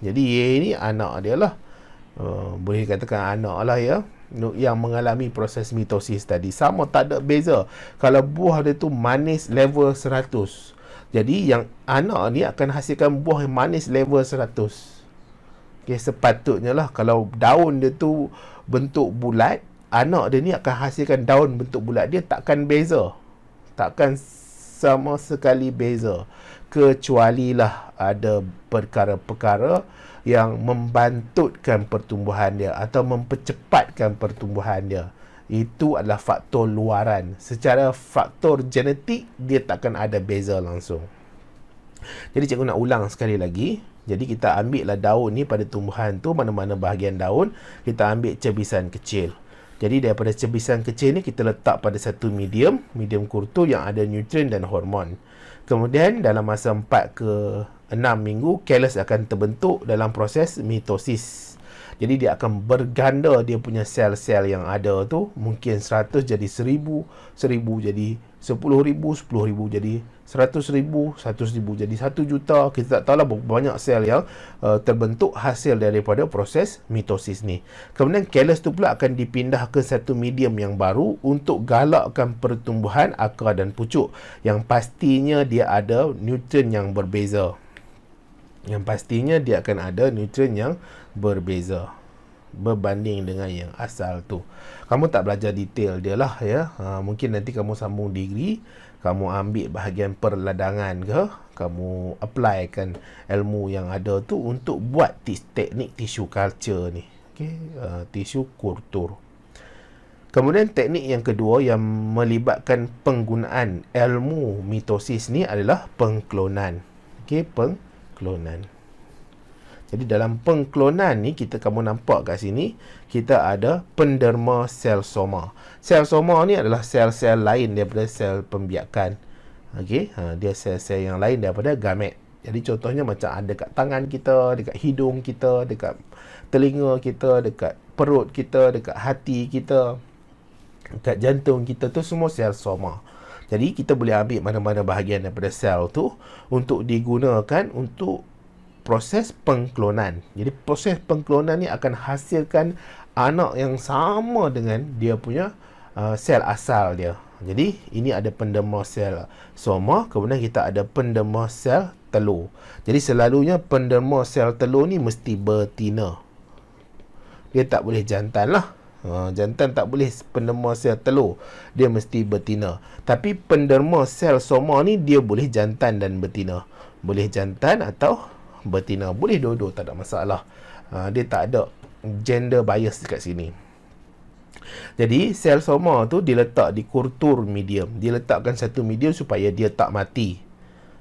Jadi ini anak dia lah. Boleh katakan anak lah ya, yang mengalami proses mitosis tadi. Sama, tak ada beza. Kalau buah dia tu manis level 100, jadi yang anak ni akan hasilkan buah yang manis level 100. Okay, sepatutnya lah kalau daun dia tu bentuk bulat, anak dia ni akan hasilkan daun bentuk bulat. Dia takkan beza, takkan sama sekali beza, kecualilah ada perkara-perkara yang membantutkan pertumbuhan dia atau mempercepatkan pertumbuhan dia. Itu adalah faktor luaran. Secara faktor genetik, dia takkan ada beza langsung. Jadi cikgu nak ulang sekali lagi. Jadi kita ambil lah daun ni pada tumbuhan tu, mana-mana bahagian daun, kita ambil cebisan kecil. Jadi daripada cebisan kecil ni kita letak pada satu medium kultur yang ada nutrien dan hormon. Kemudian dalam masa 4 ke 6 minggu, callus akan terbentuk dalam proses mitosis. Jadi dia akan berganda dia punya sel-sel yang ada tu. Mungkin 100 jadi 1000, 1000 jadi 10,000, 10,000 jadi 100,000, 100,000 jadi 1 juta. Kita tak tahulah berapa banyak sel yang terbentuk hasil daripada proses mitosis ni. Kemudian callus tu pula akan dipindah ke satu medium yang baru untuk galakkan pertumbuhan akar dan pucuk. Yang pastinya dia ada nutrien yang berbeza. Yang pastinya dia akan ada nutrien yang berbeza. berbanding dengan yang asal tu. Kamu tak belajar detail dia lah ya. Mungkin nanti kamu sambung degree, kamu ambil bahagian perladangan ke, kamu applykan ilmu yang ada tu untuk buat teknik tissue culture ni. Okey, tissue kultur. Kemudian teknik yang kedua yang melibatkan penggunaan ilmu mitosis ni adalah pengklonan. Okey, pengklonan. Jadi dalam pengklonan ni, kamu nampak kat sini, kita ada penderma sel soma. Sel soma ni adalah sel-sel lain daripada sel pembiakan. Okey, dia sel-sel yang lain daripada gamet. Jadi contohnya macam ada kat tangan kita, dekat hidung kita, dekat telinga kita, dekat perut kita, dekat hati kita, dekat jantung kita, tu semua sel soma. Jadi kita boleh ambil mana-mana bahagian daripada sel tu untuk digunakan untuk proses pengklonan. Jadi proses pengklonan ni akan hasilkan anak yang sama dengan dia punya sel asal dia. Jadi ini ada penderma sel soma, kemudian kita ada penderma sel telur. Jadi selalunya penderma sel telur ni mesti betina. Dia tak boleh jantan lah. Jantan tak boleh penderma sel telur, dia mesti betina. Tapi penderma sel soma ni dia boleh jantan dan betina. Boleh jantan atau betina, boleh dua-dua, tak ada masalah. Dia tak ada gender bias dekat sini. Jadi sel soma tu diletak di kultur medium. Diletakkan satu medium supaya dia tak mati.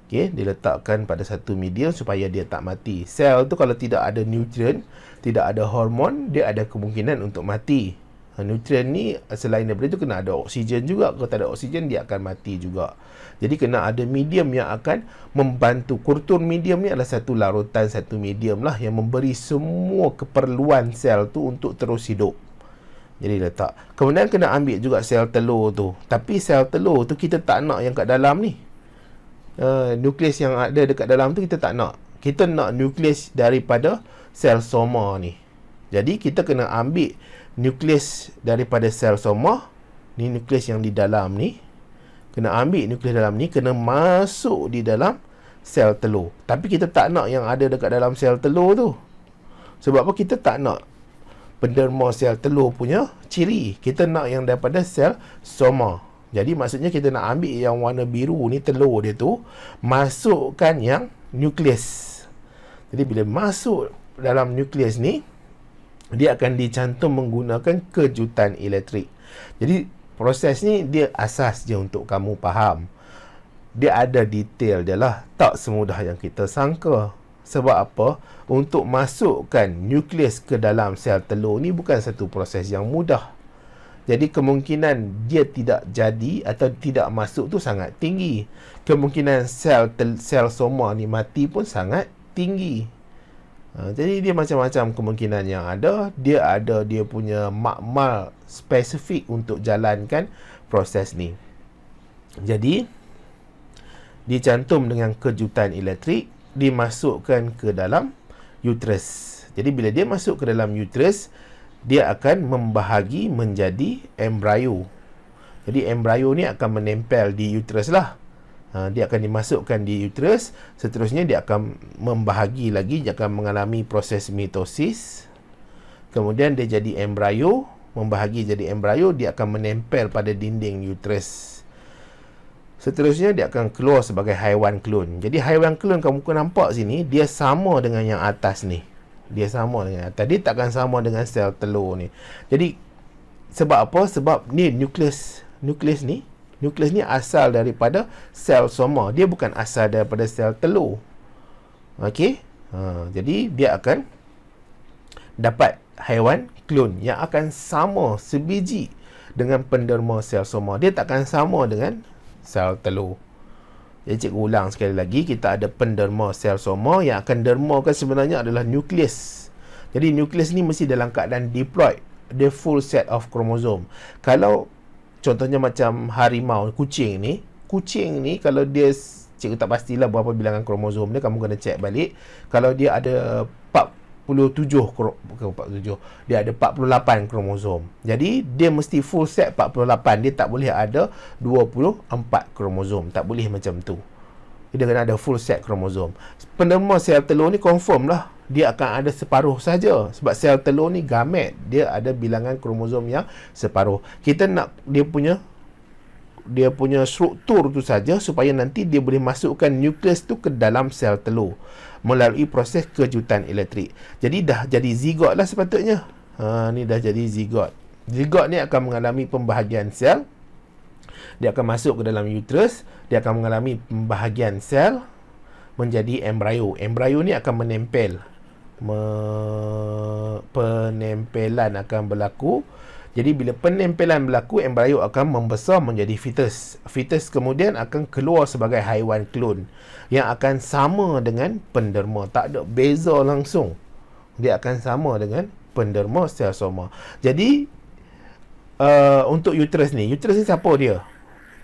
Okey, diletakkan pada satu medium supaya dia tak mati. Sel tu kalau tidak ada nutrien, tidak ada hormon, dia ada kemungkinan untuk mati. Nutrien ni selain daripada itu kena ada oksigen juga. Kalau tak ada oksigen dia akan mati juga. Jadi kena ada medium yang akan membantu. Kultur medium ni adalah satu larutan, satu medium lah yang memberi semua keperluan sel tu untuk terus hidup. Jadi letak. Kemudian kena ambil juga sel telur tu. Tapi sel telur tu kita tak nak yang kat dalam ni. Nukleus yang ada dekat dalam tu kita tak nak. Kita nak nukleus daripada sel soma ni. Jadi kita kena ambil nukleus daripada sel soma. Ni nukleus yang di dalam ni. Kena ambil nukleus dalam ni, kena masuk di dalam sel telur. Tapi kita tak nak yang ada dekat dalam sel telur tu. Sebab apa? Kita tak nak penderma sel telur punya ciri. Kita nak yang daripada sel soma. Jadi maksudnya kita nak ambil yang warna biru ni, telur dia tu, masukkan yang nukleus. Jadi bila masuk dalam nukleus ni, dia akan dicantum menggunakan kejutan elektrik. Jadi proses ni dia asas je untuk kamu faham. Dia ada detail dia lah. Tak semudah yang kita sangka. Sebab apa? Untuk masukkan nukleus ke dalam sel telur ni bukan satu proses yang mudah. Jadi kemungkinan dia tidak jadi atau tidak masuk tu sangat tinggi. Kemungkinan sel soma ni mati pun sangat tinggi. Jadi dia macam-macam kemungkinan yang ada. Dia ada dia punya makmal spesifik untuk jalankan proses ni. Jadi dicantum dengan kejutan elektrik, dimasukkan ke dalam uterus. Jadi bila dia masuk ke dalam uterus, dia akan membahagi menjadi embrio. Jadi embrio ni akan menempel di uterus lah. Dia akan dimasukkan di uterus. Seterusnya dia akan membahagi lagi. Dia akan mengalami proses mitosis. Kemudian dia jadi embrio. Membahagi jadi embrio. Dia akan menempel pada dinding uterus. Seterusnya dia akan keluar sebagai haiwan klon. Jadi haiwan klon kamu nampak sini, dia sama dengan yang atas ni. Dia sama dengan atas. Dia takkan sama dengan sel telur ni. Jadi sebab apa? Sebab ni nukleus ni asal daripada sel soma. Dia bukan asal daripada sel telur. Okey? Jadi dia akan dapat haiwan klon yang akan sama sebiji dengan penderma sel soma. Dia takkan sama dengan sel telur. Jadi cikgu ulang sekali lagi, kita ada penderma sel soma. Yang akan dermakan sebenarnya adalah nukleus. Jadi nukleus ni mesti dalam keadaan diploid. Dia full set of chromosome. Kalau contohnya macam harimau, kucing ni kalau dia, cikgu tak pastilah berapa bilangan kromosom dia, kamu kena check balik. Kalau dia ada 47, dia ada 48 kromosom. Jadi dia mesti full set 48. Dia tak boleh ada 24 kromosom. Tak boleh macam tu. Dia kena ada full set kromosom. Penderma sel telur ni confirm lah. dia akan ada separuh saja. Sebab sel telur ni gamet, dia ada bilangan kromosom yang separuh. Kita nak dia punya struktur tu saja supaya nanti dia boleh masukkan nukleus tu ke dalam sel telur melalui proses kejutan elektrik. Jadi dah jadi zigot lah sepatutnya. Ni dah jadi zigot. Zigot ni akan mengalami pembahagian sel. Dia akan masuk ke dalam uterus. Dia akan mengalami pembahagian sel menjadi embrio. Embrio ni akan menempel. Penempelan akan berlaku. Jadi bila penempelan berlaku, embrio akan membesar menjadi fetus. Fetus kemudian akan keluar sebagai haiwan klon yang akan sama dengan penderma. Tak ada beza langsung. Dia akan sama dengan penderma sel soma. Jadi untuk uterus ni siapa dia?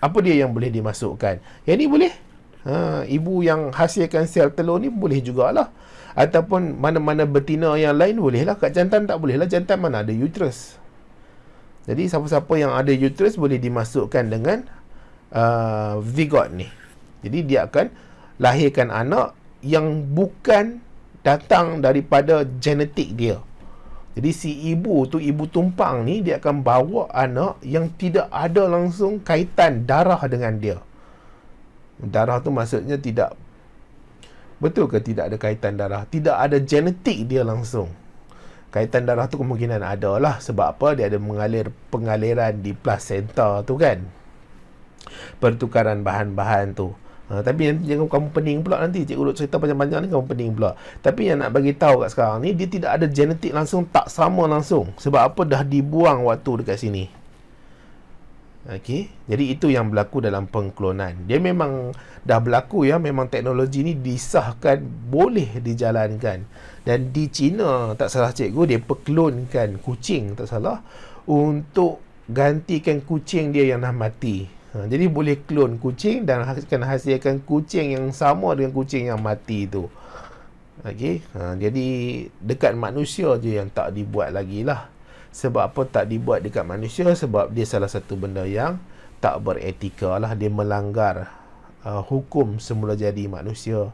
Apa dia yang boleh dimasukkan? Yang ni boleh. Ibu yang hasilkan sel telur ni boleh jugalah. Ataupun mana-mana betina yang lain bolehlah. Kat jantan tak bolehlah. Jantan mana ada uterus. Jadi siapa-siapa yang ada uterus boleh dimasukkan dengan zigot ni. Jadi dia akan lahirkan anak yang bukan datang daripada genetik dia. Jadi si ibu tu, ibu tumpang ni, dia akan bawa anak yang tidak ada langsung kaitan darah dengan dia. Darah tu maksudnya tidak, betul ke tidak ada kaitan darah? Tidak ada genetik dia langsung. Kaitan darah tu kemungkinan ada lah. Sebab apa? Dia ada pengaliran di placenta tu kan. Pertukaran bahan-bahan tu. Tapi nanti jangan kamu pening pula nanti. Cikgu duk cerita panjang-panjang ni kamu pening pula. Tapi yang nak bagi tahu kat sekarang ni, dia tidak ada genetik langsung, tak sama langsung. Sebab apa? Dah dibuang waktu dekat sini. Okey. Jadi itu yang berlaku dalam pengklonan. Dia memang dah berlaku ya. Memang teknologi ni disahkan boleh dijalankan. Dan di China, tak salah cikgu, dia perklonkan kucing, tak salah, untuk gantikan kucing dia yang dah mati. Jadi boleh klon kucing dan akan hasilkan kucing yang sama dengan kucing yang mati tu. Okey. Jadi dekat manusia je yang tak dibuat lagi lah. Sebab apa tak dibuat dekat manusia? Sebab dia salah satu benda yang tak beretika lah. Dia melanggar hukum semula jadi manusia.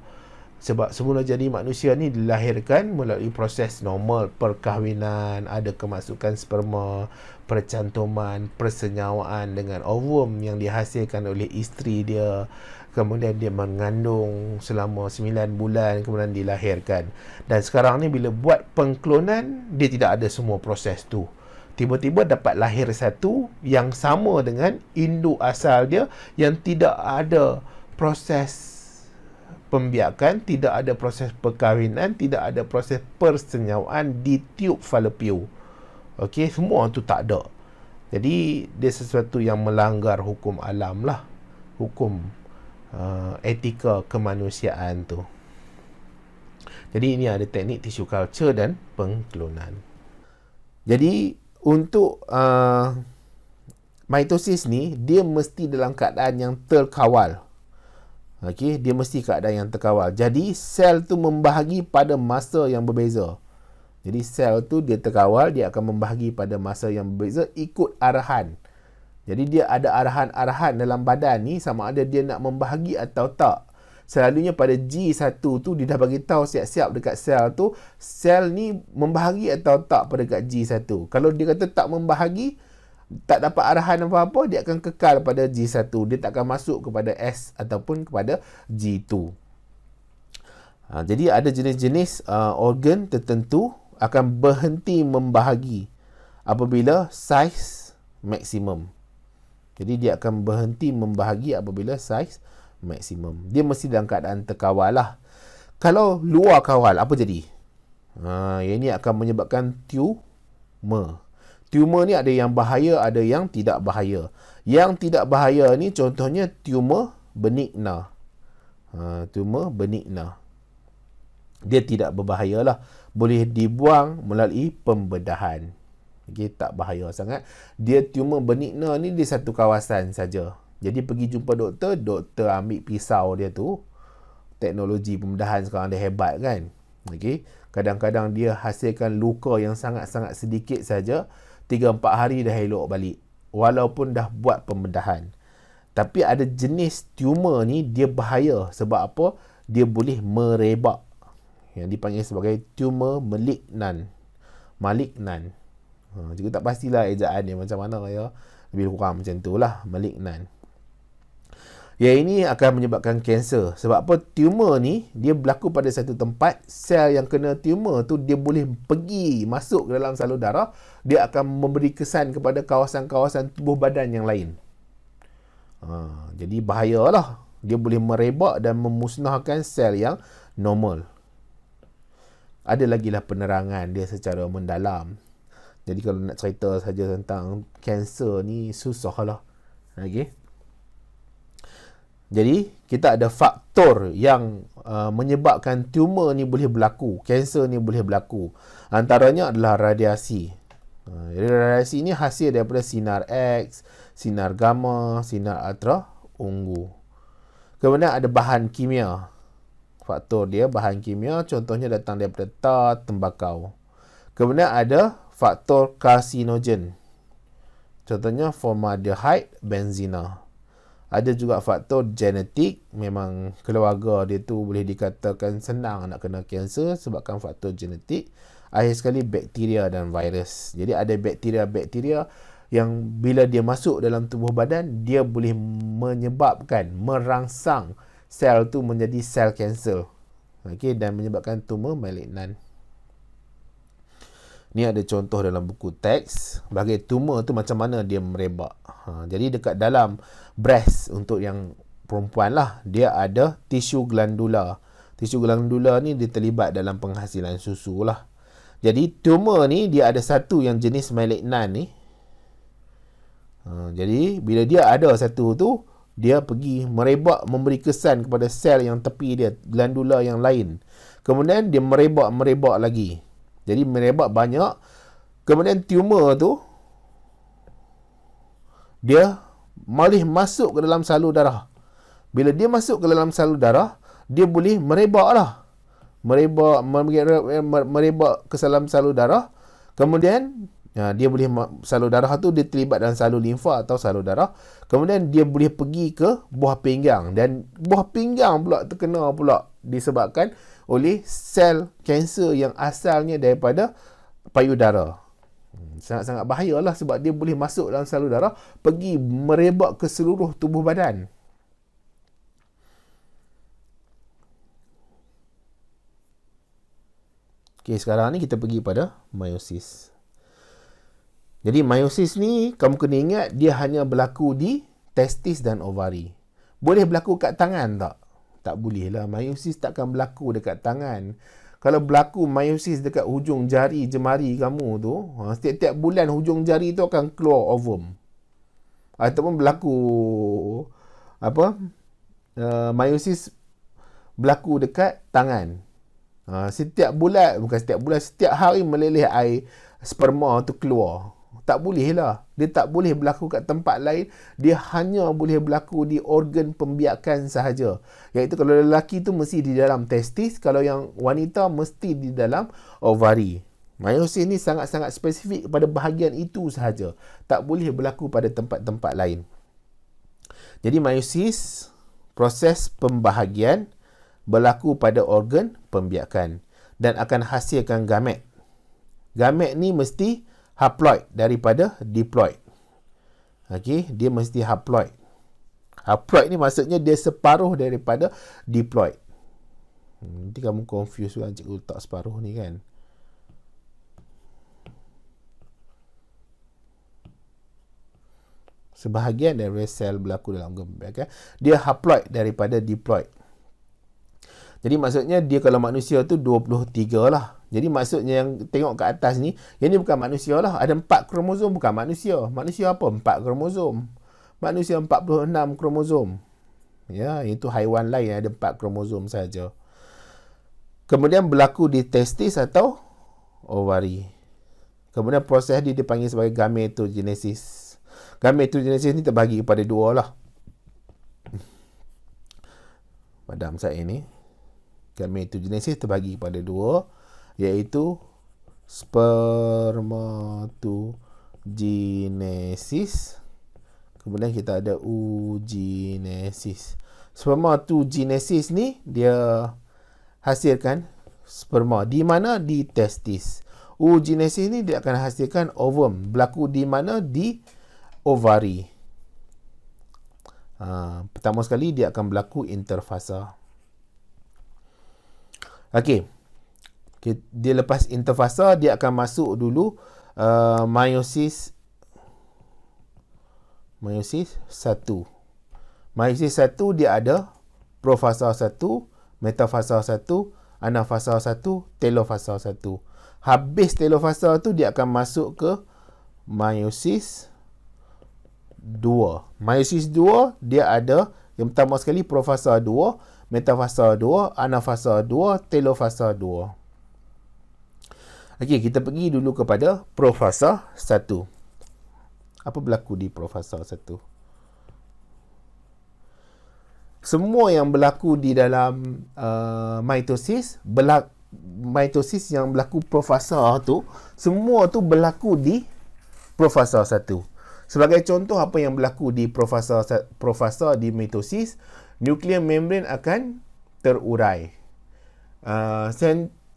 Sebab semula jadi manusia ni dilahirkan melalui proses normal perkahwinan, ada kemasukan sperma, percantuman, persenyawaan dengan ovum yang dihasilkan oleh isteri dia. Kemudian dia mengandung selama 9 bulan, kemudian dilahirkan. Dan sekarang ni bila buat pengklonan, dia tidak ada semua proses tu. Tiba-tiba dapat lahir satu yang sama dengan induk asal dia, yang tidak ada proses pembiakan, tidak ada proses perkahwinan, tidak ada proses persenyawaan di tiub fallopian. Okey, semua tu tak ada. Jadi dia sesuatu yang melanggar hukum alam lah. Hukum etika kemanusiaan tu. Jadi ini ada teknik tissue culture dan pengklonan. Jadi untuk mitosis ni, dia mesti dalam keadaan yang terkawal. Okey, dia mesti keadaan yang terkawal. Jadi sel tu membahagi pada masa yang berbeza. Jadi sel tu dia terkawal, dia akan membahagi pada masa yang berbeza ikut arahan. Jadi dia ada arahan-arahan dalam badan ni, sama ada dia nak membahagi atau tak. Selalunya pada G1 tu dia dah bagi tahu siap-siap dekat sel tu, sel ni membahagi atau tak pada dekat G1. Kalau dia kata tak membahagi, tak dapat arahan apa-apa, dia akan kekal pada G1. Dia tak akan masuk kepada S ataupun kepada G2. Jadi ada jenis-jenis organ tertentu akan berhenti membahagi apabila saiz maksimum. Jadi dia akan berhenti membahagi apabila saiz maksimum. Dia mesti dalam keadaan terkawal lah. Kalau luar kawal, apa jadi? Yang ini akan menyebabkan tumor. Tumor ni ada yang bahaya, ada yang tidak bahaya. Yang tidak bahaya ni contohnya tumor benigna. Tumor benigna. Dia tidak berbahaya lah. Boleh dibuang melalui pembedahan. Okay, tak bahaya sangat. Dia tumor benigna ni di satu kawasan saja. Jadi pergi jumpa doktor, doktor ambil pisau dia tu. Teknologi pembedahan sekarang dia hebat kan. Okay. Kadang-kadang dia hasilkan luka yang sangat-sangat sedikit saja. 3-4 hari dah elok balik. Walaupun dah buat pembedahan. Tapi ada jenis tumor ni dia bahaya. Sebab apa? Dia boleh merebak. yang dipanggil sebagai tumor malignan. Juga tak pastilah ejaan dia macam mana ya. Lebih kurang macam tu lah, malignan. Yang ini akan menyebabkan kanser. Sebab apa? Tumor ni dia berlaku pada satu tempat. Sel yang kena tumor tu dia boleh pergi masuk ke dalam salur darah. Dia akan memberi kesan kepada kawasan-kawasan tubuh badan yang lain. Jadi bahayalah. Dia boleh merebak dan memusnahkan sel yang normal. Ada lagi lah penerangan dia secara mendalam. Jadi kalau nak cerita saja tentang kanser ni susah lah. Okay. Jadi kita ada faktor yang menyebabkan tumor ni boleh berlaku, kanser ni boleh berlaku. Antaranya adalah radiasi. Radiasi ni hasil daripada sinar X, sinar gamma, sinar ultraungu. Kemudian ada bahan kimia. Faktor dia bahan kimia contohnya datang daripada tar, tembakau. Kemudian ada faktor karsinogen. Contohnya formaldehyde, benzina. Ada juga faktor genetik, memang keluarga dia tu boleh dikatakan senang nak kena kanser sebabkan faktor genetik. Akhir sekali bakteria dan virus. Jadi ada bakteria-bakteria yang bila dia masuk dalam tubuh badan, dia boleh menyebabkan, merangsang sel tu menjadi sel kanser. Okey, dan menyebabkan tumor malignan. Ni ada contoh dalam buku teks bagi tumor tu macam mana dia merebak. Jadi dekat dalam breast untuk yang perempuan lah, dia ada tisu glandula. Tisu glandula ni dia terlibat dalam penghasilan susu lah. Jadi tumor ni dia ada satu yang jenis malignan ni. Jadi bila dia ada satu tu, dia pergi merebak, memberi kesan kepada sel yang tepi dia, glandula yang lain. Kemudian dia merebak lagi. Jadi merebak banyak. Kemudian tumor tu dia boleh masuk ke dalam salur darah. Bila dia masuk ke dalam salur darah, dia boleh merebak lah. Merebak ke dalam salur darah. Kemudian dia boleh, salur darah tu dia terlibat dalam salur limfa atau salur darah. Kemudian dia boleh pergi ke buah pinggang. Dan buah pinggang pula terkena pula disebabkan oleh sel kanser yang asalnya daripada payudara. Sangat-sangat bahayalah sebab dia boleh masuk dalam salur darah, pergi merebak ke seluruh tubuh badan. Okey, sekarang ni kita pergi pada meiosis. Jadi meiosis ni kamu kena ingat dia hanya berlaku di testis dan ovari. Boleh berlaku kat tangan tak? Tak boleh lah. Meiosis takkan berlaku dekat tangan. Kalau berlaku meiosis dekat hujung jari jemari kamu tu, setiap-tiap bulan hujung jari tu akan keluar ovum. Ataupun berlaku meiosis berlaku dekat tangan. Setiap hari meleleh air sperma tu keluar. Tak boleh lah. Dia tak boleh berlaku kat tempat lain. Dia hanya boleh berlaku di organ pembiakan sahaja. Iaitu kalau lelaki tu mesti di dalam testis. Kalau yang wanita mesti di dalam ovari. Meiosis ni sangat-sangat spesifik pada bahagian itu sahaja. Tak boleh berlaku pada tempat-tempat lain. Jadi meiosis, proses pembahagian berlaku pada organ pembiakan. Dan akan hasilkan gamet. Gamet ni mesti haploid daripada diploid. Okey, dia mesti haploid. Haploid ni maksudnya dia separuh daripada diploid. Nanti kamu confuse kan cikgu letak separuh ni kan. Sebahagian daripada sel berlaku dalam organ pembiakan, dia haploid daripada diploid. Jadi maksudnya dia kalau manusia tu 23 lah. Jadi maksudnya yang tengok ke atas ni, yang ni bukan manusia lah. Ada 4 kromosom, bukan manusia. Manusia apa? 4 kromosom. Manusia 46 kromosom. Ya, itu haiwan lain yang ada 4 kromosom saja. Kemudian berlaku di testis atau ovari. Kemudian proses dia dipanggil sebagai gametogenesis. Gametogenesis ni terbagi kepada dua lah. Padam saya ni. Gametogenesis terbagi kepada dua, iaitu spermatogenesis. Kemudian kita ada oogenesis. Spermatogenesis ni dia hasilkan sperma. Di mana? Di testis. Oogenesis ni dia akan hasilkan ovum. Berlaku di mana? Di ovari. Pertama sekali dia akan berlaku interfasa. Okey. Dia lepas interfasa dia akan masuk dulu meiosis 1. Meiosis 1 dia ada profasa 1, metafasa 1, anafasa 1, telofasa 1. Habis telofasa tu dia akan masuk ke meiosis 2. Meiosis 2 dia ada yang pertama sekali profasa 2, metafasa 2, anafasa 2, telofasa 2. Okey, kita pergi dulu kepada profasa 1. Apa berlaku di profasa 1? Semua yang berlaku di dalam mitosis yang berlaku profasa tu, semua tu berlaku di profasa 1. Sebagai contoh apa yang berlaku di profasa di mitosis, nuklear membran akan terurai.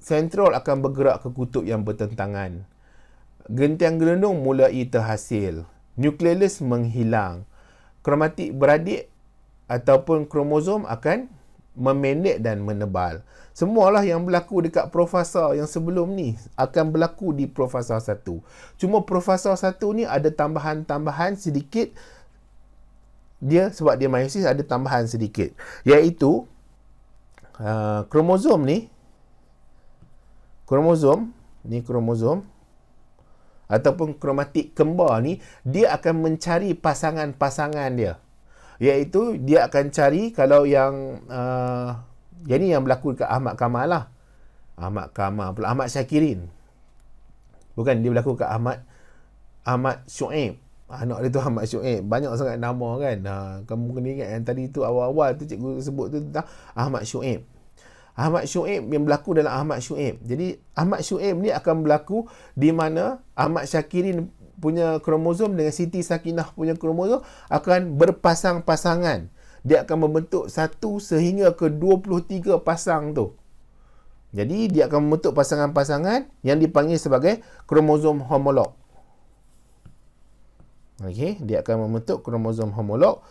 Sentral akan bergerak ke kutub yang bertentangan. Gentian gelendung mulai terhasil. Nukleolus menghilang. Kromatik beradik ataupun kromosom akan memendek dan menebal. Semualah yang berlaku dekat profasa yang sebelum ni akan berlaku di profasa 1. Cuma profasa 1 ni ada tambahan-tambahan sedikit. Sebab dia meiosis ada tambahan sedikit. Iaitu kromosom ataupun kromatik kembar ni dia akan mencari pasangan-pasangan dia. Iaitu dia akan cari kalau yang ni yang berlaku dekat Ahmad Kamal lah. Ahmad Syakirin. Bukan, dia berlaku dekat Ahmad Syuaib. Anak dia tu Ahmad Syuaib. Banyak sangat nama kan. Kamu kena ingat yang tadi tu awal-awal tu cikgu sebut tu tentang Ahmad Syuaib. Ahmad Syuaib yang berlaku dalam Ahmad Syuaib. Jadi Ahmad Syuaib ni akan berlaku di mana Ahmad Syakirin punya kromosom dengan Siti Sakinah punya kromosom akan berpasang-pasangan. Dia akan membentuk 1 sehingga ke 23 pasang tu. Jadi dia akan membentuk pasangan-pasangan yang dipanggil sebagai kromosom homolog. Okey, dia akan membentuk kromosom homolog.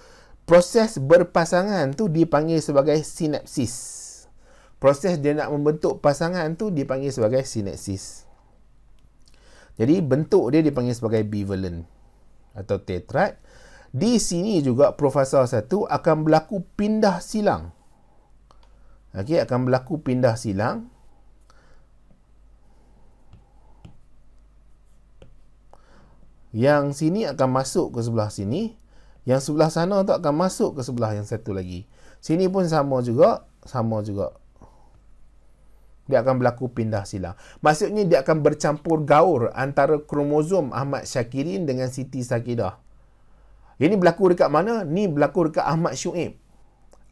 Proses berpasangan tu dipanggil sebagai sinapsis. Proses dia nak membentuk pasangan tu dipanggil sebagai sinapsis. Jadi bentuk dia dipanggil sebagai bivalent atau tetrad. Di sini juga profasa 1 akan berlaku pindah silang. Okey, akan berlaku pindah silang. Yang sini akan masuk ke sebelah sini. Yang sebelah sana tu akan masuk ke sebelah yang satu lagi. Sini pun sama juga. Dia akan berlaku pindah silang. Maksudnya dia akan bercampur gaur antara kromosom Ahmad Syakirin dengan Siti Sakinah. Ini berlaku dekat mana? Ni berlaku dekat Ahmad Syuaib.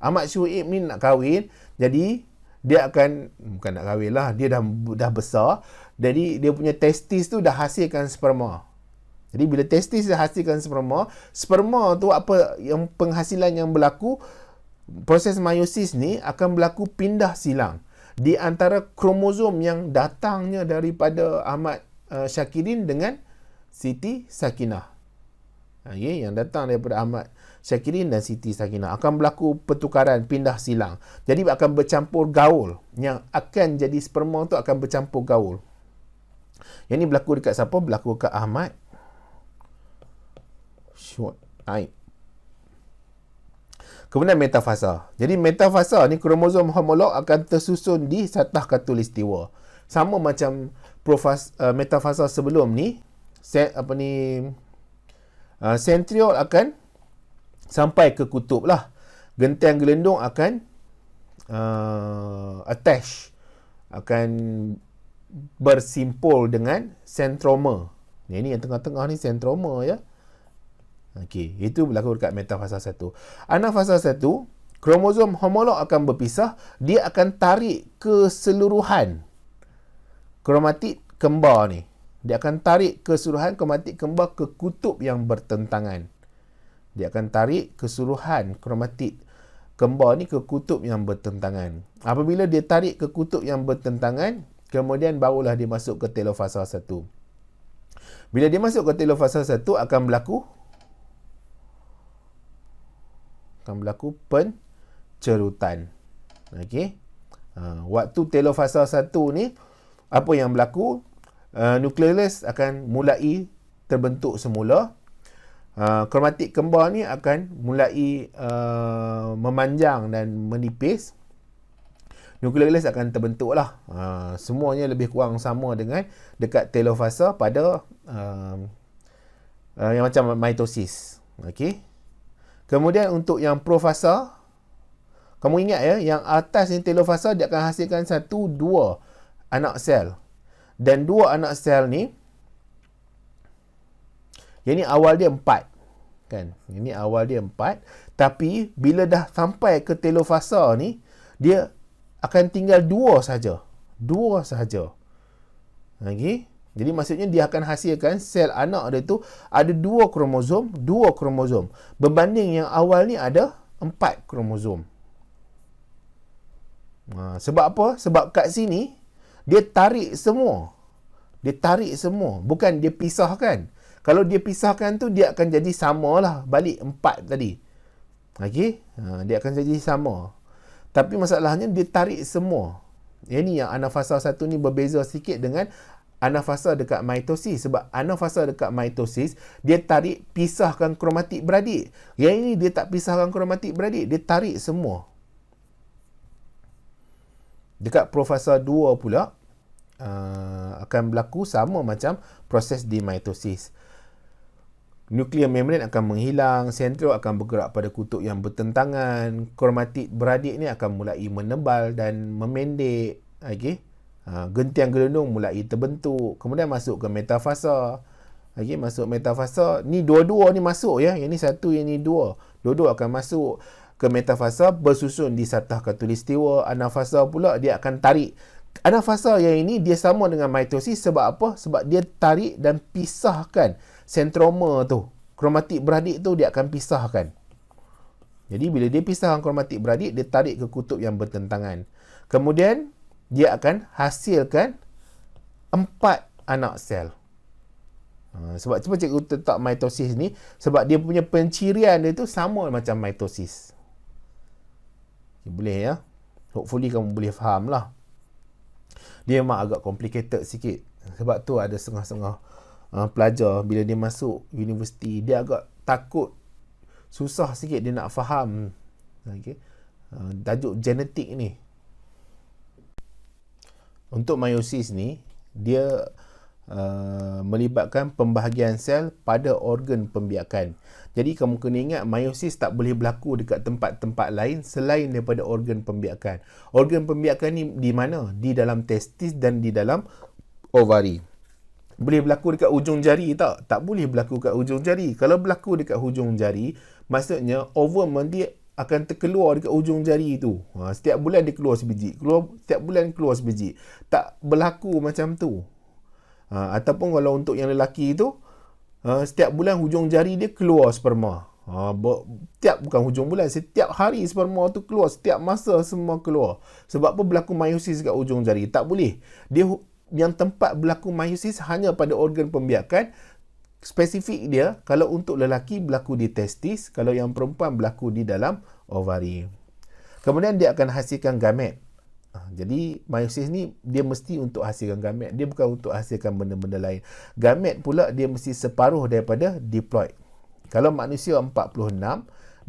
Ahmad Syuaib ni nak kahwin. Jadi dia akan, bukan nak kahwin lah, dia dah besar. Jadi dia punya testis tu dah hasilkan sperma. Jadi bila testis dah hasilkan sperma, sperma tu apa yang penghasilan yang berlaku, proses meiosis ni akan berlaku pindah silang di antara kromosom yang datangnya daripada Ahmad Syakirin dengan Siti Sakinah. Yang datang daripada Ahmad Syakirin dan Siti Sakinah akan berlaku pertukaran pindah silang. Jadi akan bercampur gaul. Yang akan jadi sperma tu akan bercampur gaul. Yang ni berlaku dekat siapa? Berlaku dekat Ahmad Syuaib. Kemudian metafasa. Jadi metafasa ni kromosom homolog akan tersusun di satah khatulistiwa. Sama macam metafasa sebelum ni, sentriol akan sampai ke kutub lah. Gentian gelendung akan attach, akan bersimpul dengan sentroma. Ini yang tengah-tengah ni sentroma ya. Okey, itu berlaku dekat metafasa 1. Anafasa 1, kromosom homolog akan berpisah, dia akan tarik keseluruhan kromatik kembar ni. Dia akan tarik keseluruhan kromatik kembar ke kutub yang bertentangan. Dia akan tarik keseluruhan kromatik kembar ni ke kutub yang bertentangan. Apabila dia tarik ke kutub yang bertentangan, kemudian barulah dia masuk ke telofasa 1. Bila dia masuk ke telofasa 1 akan berlaku pencerutan. Okey. Waktu telofasa 1 ni, apa yang berlaku? Nukleolus akan mulai terbentuk semula. Kromatik kembar ni akan mulai memanjang dan menipis. Nukleolus akan terbentuk lah. Semuanya lebih kurang sama dengan dekat telofasa pada yang macam mitosis. Okey. Kemudian untuk yang profasa, kamu ingat ya, yang atas ni telofasa dia akan hasilkan 1-2 anak sel. Dan 2 anak sel ni, yang ni awal dia 4. Kan? Ini awal dia 4. Tapi bila dah sampai ke telofasa ni, dia akan tinggal 2 saja. 2 saja. Okay? Jadi maksudnya dia akan hasilkan sel anak dia tu ada 2 kromosom. Berbanding yang awal ni ada 4 kromosom. Sebab apa? Sebab kat sini, dia tarik semua. Bukan dia pisahkan. Kalau dia pisahkan tu, dia akan jadi sama lah. Balik 4 tadi. Okey? Dia akan jadi sama. Tapi masalahnya, dia tarik semua. Yang ni yang anafasa 1 ni berbeza sikit dengan anafasa dekat mitosis. Sebab anafasa dekat mitosis, dia tarik pisahkan kromatik beradik. Yang ini dia tak pisahkan kromatik beradik. Dia tarik semua. Dekat profasa 2 pula, akan berlaku sama macam proses di mitosis. Nuklear membran akan menghilang, sentrol akan bergerak pada kutub yang bertentangan, kromatik beradik ni akan mulai menebal dan memendek. Okey. Gentian gelendung mulai terbentuk, kemudian masuk ke metafasa. Okey, masuk metafasa. Ni dua-dua ni masuk ya. Yang ni 1, yang ni 2. Dua-dua akan masuk ke metafasa bersusun di satah khatulistiwa. Anafasa pula dia akan tarik. Anafasa yang ini dia sama dengan mitosis sebab apa? Sebab dia tarik dan pisahkan sentroma tu. Kromatik beradik tu dia akan pisahkan. Jadi bila dia pisahkan kromatik beradik, dia tarik ke kutub yang bertentangan. Kemudian dia akan hasilkan 4 anak sel. Sebab cuba cikgu letak mitosis ni, sebab dia punya pencirian dia tu sama macam mitosis. Boleh ya? Hopefully kamu boleh faham lah. Dia memang agak complicated sikit. Sebab tu ada setengah-setengah pelajar bila dia masuk universiti, dia agak takut, susah sikit dia nak faham tajuk genetik ni. Untuk meiosis ni, dia melibatkan pembahagian sel pada organ pembiakan. Jadi kamu kena ingat, meiosis tak boleh berlaku dekat tempat-tempat lain selain daripada organ pembiakan. Organ pembiakan ni di mana? Di dalam testis dan di dalam ovari. Boleh berlaku dekat hujung jari tak? Tak boleh berlaku dekat hujung jari. Kalau berlaku dekat hujung jari, maksudnya ovum nanti akan terkeluar dekat hujung jari tu. Setiap bulan dia keluar sebiji. Setiap bulan keluar sebiji. Tak berlaku macam tu. Ataupun kalau untuk yang lelaki tu, setiap bulan hujung jari dia keluar sperma. Bukan hujung bulan, setiap hari sperma tu keluar, setiap masa semua keluar. Sebab apa berlaku meiosis kat hujung jari? Tak boleh. Dia yang tempat berlaku meiosis hanya pada organ pembiakan. Spesifik dia, kalau untuk lelaki berlaku di testis, kalau yang perempuan berlaku di dalam ovari. Kemudian dia akan hasilkan gamet. Jadi meiosis ni dia mesti untuk hasilkan gamet, dia bukan untuk hasilkan benda-benda lain. Gamet pula dia mesti separuh daripada diploid. Kalau manusia 46,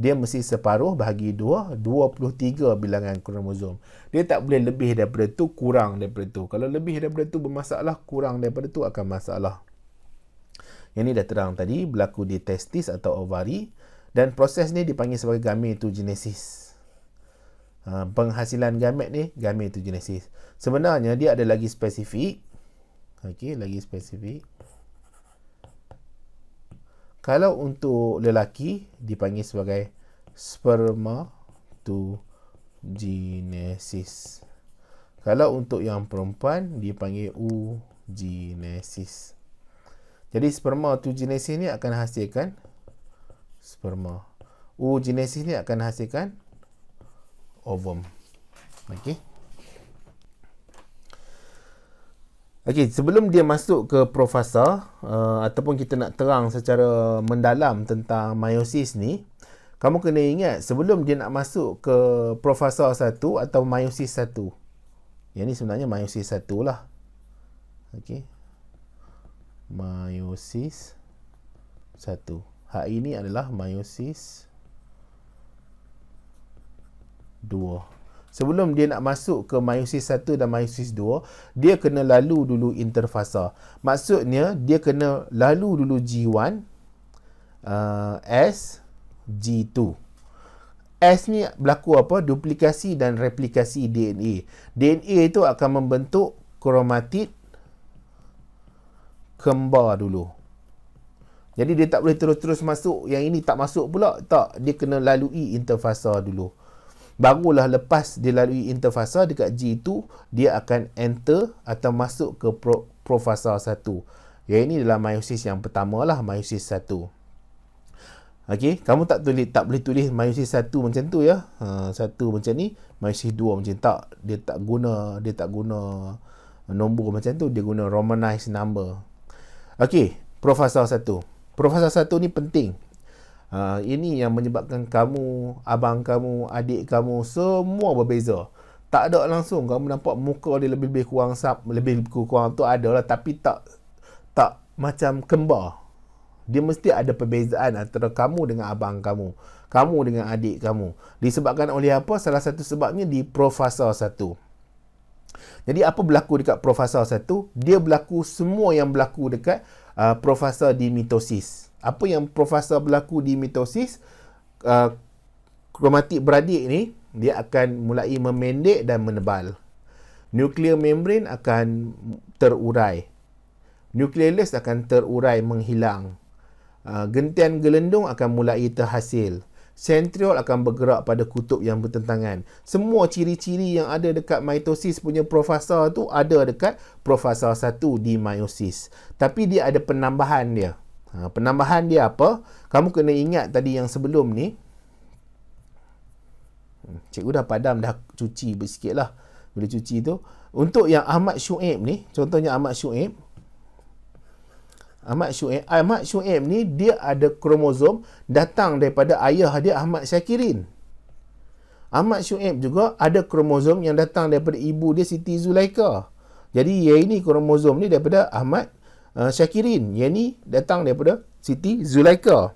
dia mesti separuh bahagi 2, 23 bilangan kromosom. Dia tak boleh lebih daripada tu, kurang daripada tu. Kalau lebih daripada tu bermasalah, kurang daripada tu akan masalah. Yang ni dah terang tadi, berlaku di testis atau ovari, dan proses ni dipanggil sebagai gametogenesis. Penghasilan gamet ni gametogenesis. Sebenarnya dia ada lagi spesifik. Okey, lagi spesifik. Kalau untuk lelaki dipanggil sebagai spermatogenesis. Kalau untuk yang perempuan dipanggil oogenesis. Jadi spermatogenesis ni akan hasilkan sperma. Oogenesis ni akan hasilkan ovum. Okey. Okey, sebelum dia masuk ke profasa ataupun kita nak terang secara mendalam tentang meiosis ni, kamu kena ingat sebelum dia nak masuk ke profasa 1 atau meiosis 1. Yang ni sebenarnya meiosis 1 lah. Okey. Meiosis 1. Hak ini adalah meiosis 2. Sebelum dia nak masuk ke meiosis 1 dan meiosis 2, dia kena lalu dulu interfasa. Maksudnya, dia kena lalu dulu G1, S, G2. S ni berlaku apa? Duplikasi dan replikasi DNA. DNA itu akan membentuk kromatid kembar dulu. Jadi dia tak boleh terus-terus masuk, yang ini tak masuk pula. Tak, dia kena lalui interfasa dulu. Barulah lepas dia lalui interfasa dekat G2, dia akan enter atau masuk ke profasa 1. Yang ini adalah meiosis yang pertama lah, meiosis 1. Okey, kamu tak boleh tulis meiosis 1 macam tu ya. 1 macam ni, meiosis 2 macam tak. Dia tak guna nombor macam tu, dia guna romanized number. Okey, profasa 1. Profasa 1 ni penting. Ini yang menyebabkan kamu, abang kamu, adik kamu semua berbeza. Tak ada langsung kamu nampak muka dia lebih kurang tu adalah, tapi tak macam kembar. Dia mesti ada perbezaan antara kamu dengan abang kamu, kamu dengan adik kamu. Disebabkan oleh apa? Salah satu sebabnya di profasa 1. Jadi apa berlaku dekat profasa 1? Dia berlaku semua yang berlaku dekat profasa di mitosis. Apa yang profasa berlaku di mitosis? Kromatid beradik ni, dia akan mulai memendek dan menebal. Nuclear membrane akan terurai. Nucleolus akan terurai, menghilang. Gentian gelendung akan mulai terhasil. Sentriol akan bergerak pada kutub yang bertentangan. Semua ciri-ciri yang ada dekat mitosis punya profasa tu ada dekat profasa 1 di meiosis. Tapi dia ada penambahan dia. Penambahan dia apa? Kamu kena ingat tadi yang sebelum ni. Cikgu dah padam, dah cuci bersikit lah. Bila cuci tu. Untuk yang Ahmad Syuaib ni, contohnya Ahmad Syuaib ni, dia ada kromosom datang daripada ayah dia Ahmad Syakirin. Ahmad Syuaib juga ada kromosom yang datang daripada ibu dia Siti Zulaika. Jadi yang ini kromosom ni daripada Ahmad Syakirin. Yang ni datang daripada Siti Zulaika.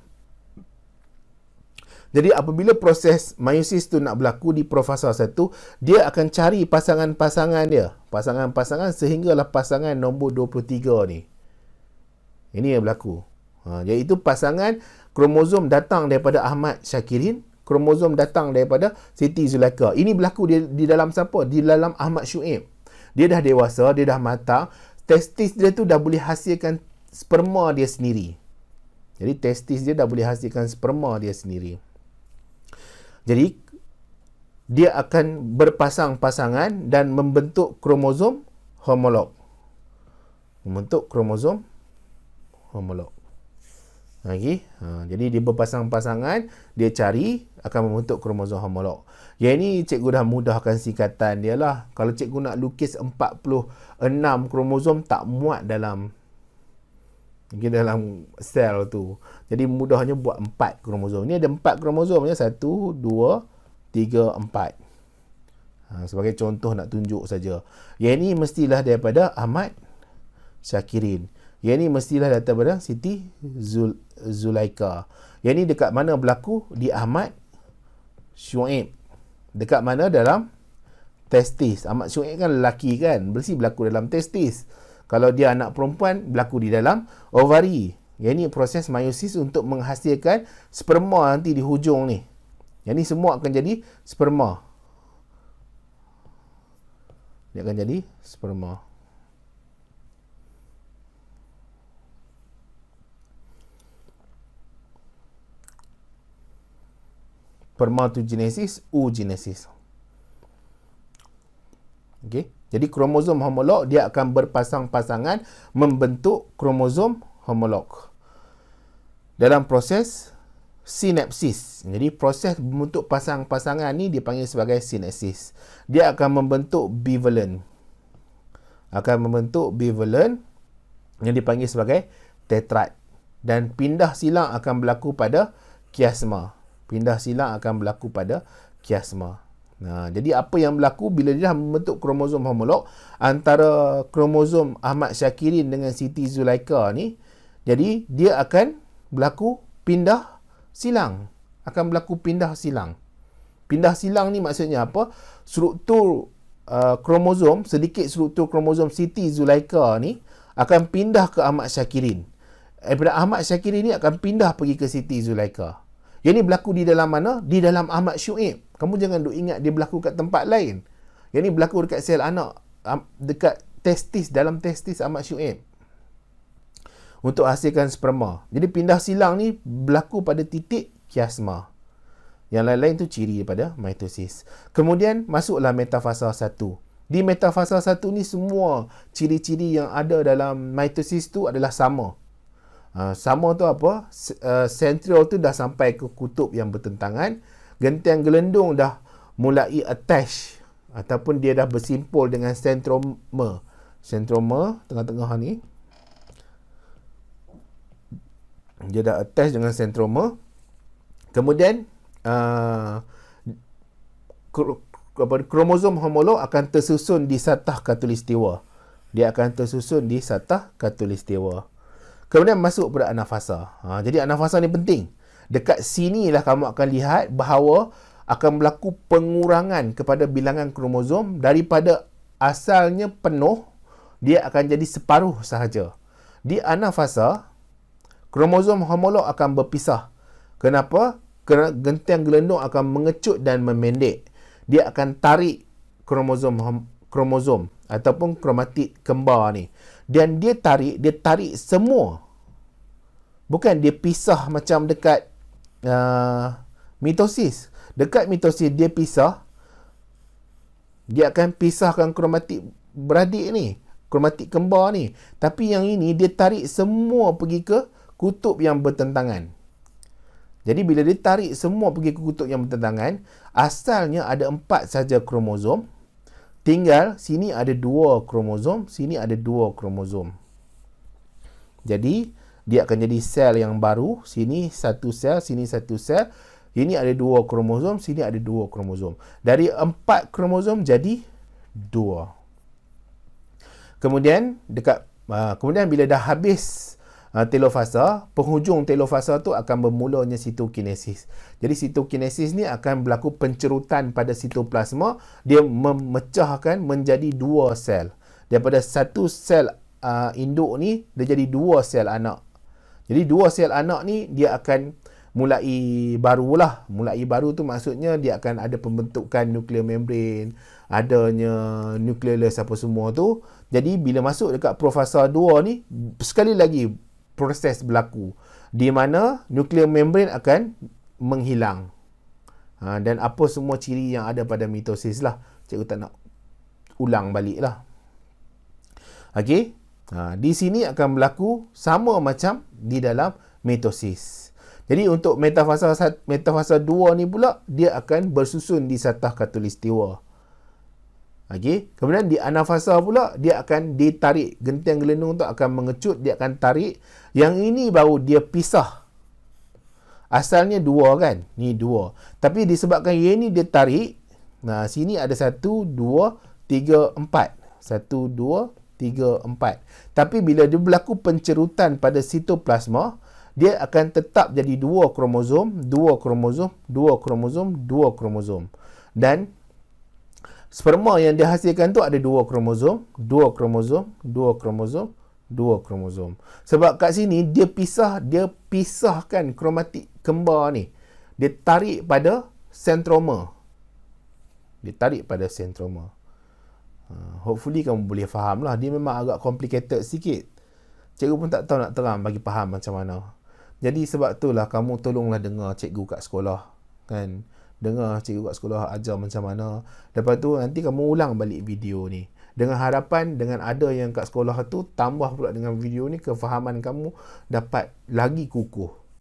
Jadi apabila proses meiosis tu nak berlaku di profasa 1, dia akan cari pasangan-pasangan dia. Pasangan-pasangan sehinggalah pasangan nombor 23 ni. Ini yang berlaku. Iaitu pasangan kromosom datang daripada Ahmad Syakirin, kromosom datang daripada Siti Zulaika. Ini berlaku di dalam siapa? Di dalam Ahmad Syuaib. Dia dah dewasa, dia dah matang. Testis dia tu dah boleh hasilkan sperma dia sendiri. Jadi testis dia dah boleh hasilkan sperma dia sendiri. Jadi dia akan berpasang-pasangan dan membentuk kromosom homolog. Membentuk kromosom homolog. Lagi. Jadi dia berpasang-pasangan, dia cari, akan membentuk kromosom homolog. Yang ini cikgu dah mudahkan singkatan dia lah. Kalau cikgu nak lukis 46 kromosom, tak muat dalam sel tu. Jadi mudahnya buat 4 kromosom. Ini ada 4 kromosom ya. 1, 2, 3, 4. Sebagai contoh nak tunjuk saja. Yang ini mestilah daripada Ahmad Syakirin. Yang ini mestilah daripada Siti Zulaika. Yang ini dekat mana berlaku? Di Ahmad Syuaib. Dekat mana? Dalam testis. Ahmad Syuaib kan lelaki kan? Mesti berlaku dalam testis. Kalau dia anak perempuan, berlaku di dalam ovari. Yang ini proses meiosis untuk menghasilkan sperma nanti di hujung ni. Yang ini semua akan jadi sperma. Dia akan jadi sperma. Spermatogenesis, oogenesis. Okey. Jadi kromosom homolog dia akan berpasang-pasangan membentuk kromosom homolog. Dalam proses sinapsis. Jadi proses membentuk pasang-pasangan ni dipanggil sebagai sinapsis. Dia akan membentuk bivalent. Yang dipanggil sebagai tetrad. Dan pindah silang akan berlaku pada kiasma. Nah, jadi apa yang berlaku bila dia dah membentuk kromosom homolog antara kromosom Ahmad Syakirin dengan Siti Zulaikha ni, jadi dia akan berlaku pindah silang. Pindah silang ni maksudnya apa? Struktur kromosom, sedikit struktur kromosom Siti Zulaikha ni akan pindah ke Ahmad Syakirin. Daripada Ahmad Syakirin ni akan pindah pergi ke Siti Zulaikha. Yang ni berlaku di dalam mana? Di dalam Ahmad Syuib. Kamu jangan duk ingat dia berlaku kat tempat lain. Yang ni berlaku dekat sel anak, dekat testis, dalam testis Ahmad Syuib, untuk hasilkan sperma. Jadi pindah silang ni berlaku pada titik kiasma. Yang lain-lain tu ciri daripada mitosis. Kemudian masuklah metafasa 1. Di metafasa 1 ni semua ciri-ciri yang ada dalam mitosis tu adalah sama. Sama tu apa? Centriole tu dah sampai ke kutub yang bertentangan. Gentian gelendung dah mulai attach ataupun dia dah bersimpul dengan centroma. Centroma tengah-tengah ni, dia dah attach dengan centroma. Kemudian kromosom homolog akan tersusun di satah khatulistiwa. Kemudian masuk pada anafasa. Jadi anafasa ni penting. Dekat sinilah kamu akan lihat bahawa akan berlaku pengurangan kepada bilangan kromosom. Daripada asalnya penuh, dia akan jadi separuh sahaja. Di anafasa, kromosom homolog akan berpisah. Kenapa? Kerana gentian gelendung akan mengecut dan memendek. Dia akan tarik kromosom ataupun kromatid kembar ni. Dan dia tarik semua. Bukan dia pisah macam dekat mitosis. Dekat mitosis dia pisah. Dia akan pisahkan kromatid beradik ni, kromatid kembar ni. Tapi yang ini dia tarik semua pergi ke kutub yang bertentangan. Jadi bila dia tarik semua pergi ke kutub yang bertentangan, asalnya ada 4 saja kromosom. Tinggal sini ada 2 kromosom, sini ada 2 kromosom. Jadi dia akan jadi sel yang baru. Sini 1 sel, sini 1 sel. Ini ada 2 kromosom, sini ada 2 kromosom. Dari 4 kromosom jadi 2. Kemudian bila dah habis telofasa, penghujung telofasa tu akan bermulanya sitokinesis. Jadi sitokinesis ni akan berlaku pencerutan pada sitoplasma. Dia memecahkan menjadi 2 sel. Daripada 1 sel induk ni, dia jadi 2 sel anak. Jadi 2 sel anak ni dia akan mulai barulah. Mulai baru tu maksudnya dia akan ada pembentukan nuklear membrane, adanya nukleolus apa semua tu. Jadi bila masuk dekat profasa 2 ni, sekali lagi proses berlaku di mana nuklear membrane akan menghilang. Dan apa semua ciri yang ada pada mitosis lah. Cikgu tak nak ulang balik lah. Okey. Di sini akan berlaku sama macam di dalam mitosis. Jadi untuk metafasa 2 ni pula, dia akan bersusun di satah khatulistiwa. Okey. Kemudian di anafasa pula, dia akan ditarik. Gentian gelendung tu akan mengecut, dia akan tarik. Yang ini baru dia pisah. Asalnya 2 kan? Ni 2. Tapi disebabkan yang ni dia tarik, nah sini ada 1, 2, 3, 4. 1, 2, 3, 4. Tapi bila dia berlaku pencerutan pada sitoplasma, dia akan tetap jadi 2 kromosom, 2 kromosom, 2 kromosom, 2 kromosom. Dan sperma yang dihasilkan tu ada 2 kromosom, 2 kromosom, 2 kromosom, 2 kromosom. Sebab kat sini dia pisahkan kromatid kembar ni. Dia tarik pada sentroma. Hopefully kamu boleh faham lah. Dia memang agak complicated sikit. Cikgu pun tak tahu nak terang bagi faham macam mana. Jadi sebab itulah kamu tolonglah dengar cikgu kat sekolah. Kan? Dengar cikgu kat sekolah ajar macam mana. Lepas tu nanti kamu ulang balik video ni. Dengan harapan dengan ada yang kat sekolah tu, tambah pula dengan video ni, kefahaman kamu dapat lagi kukuh.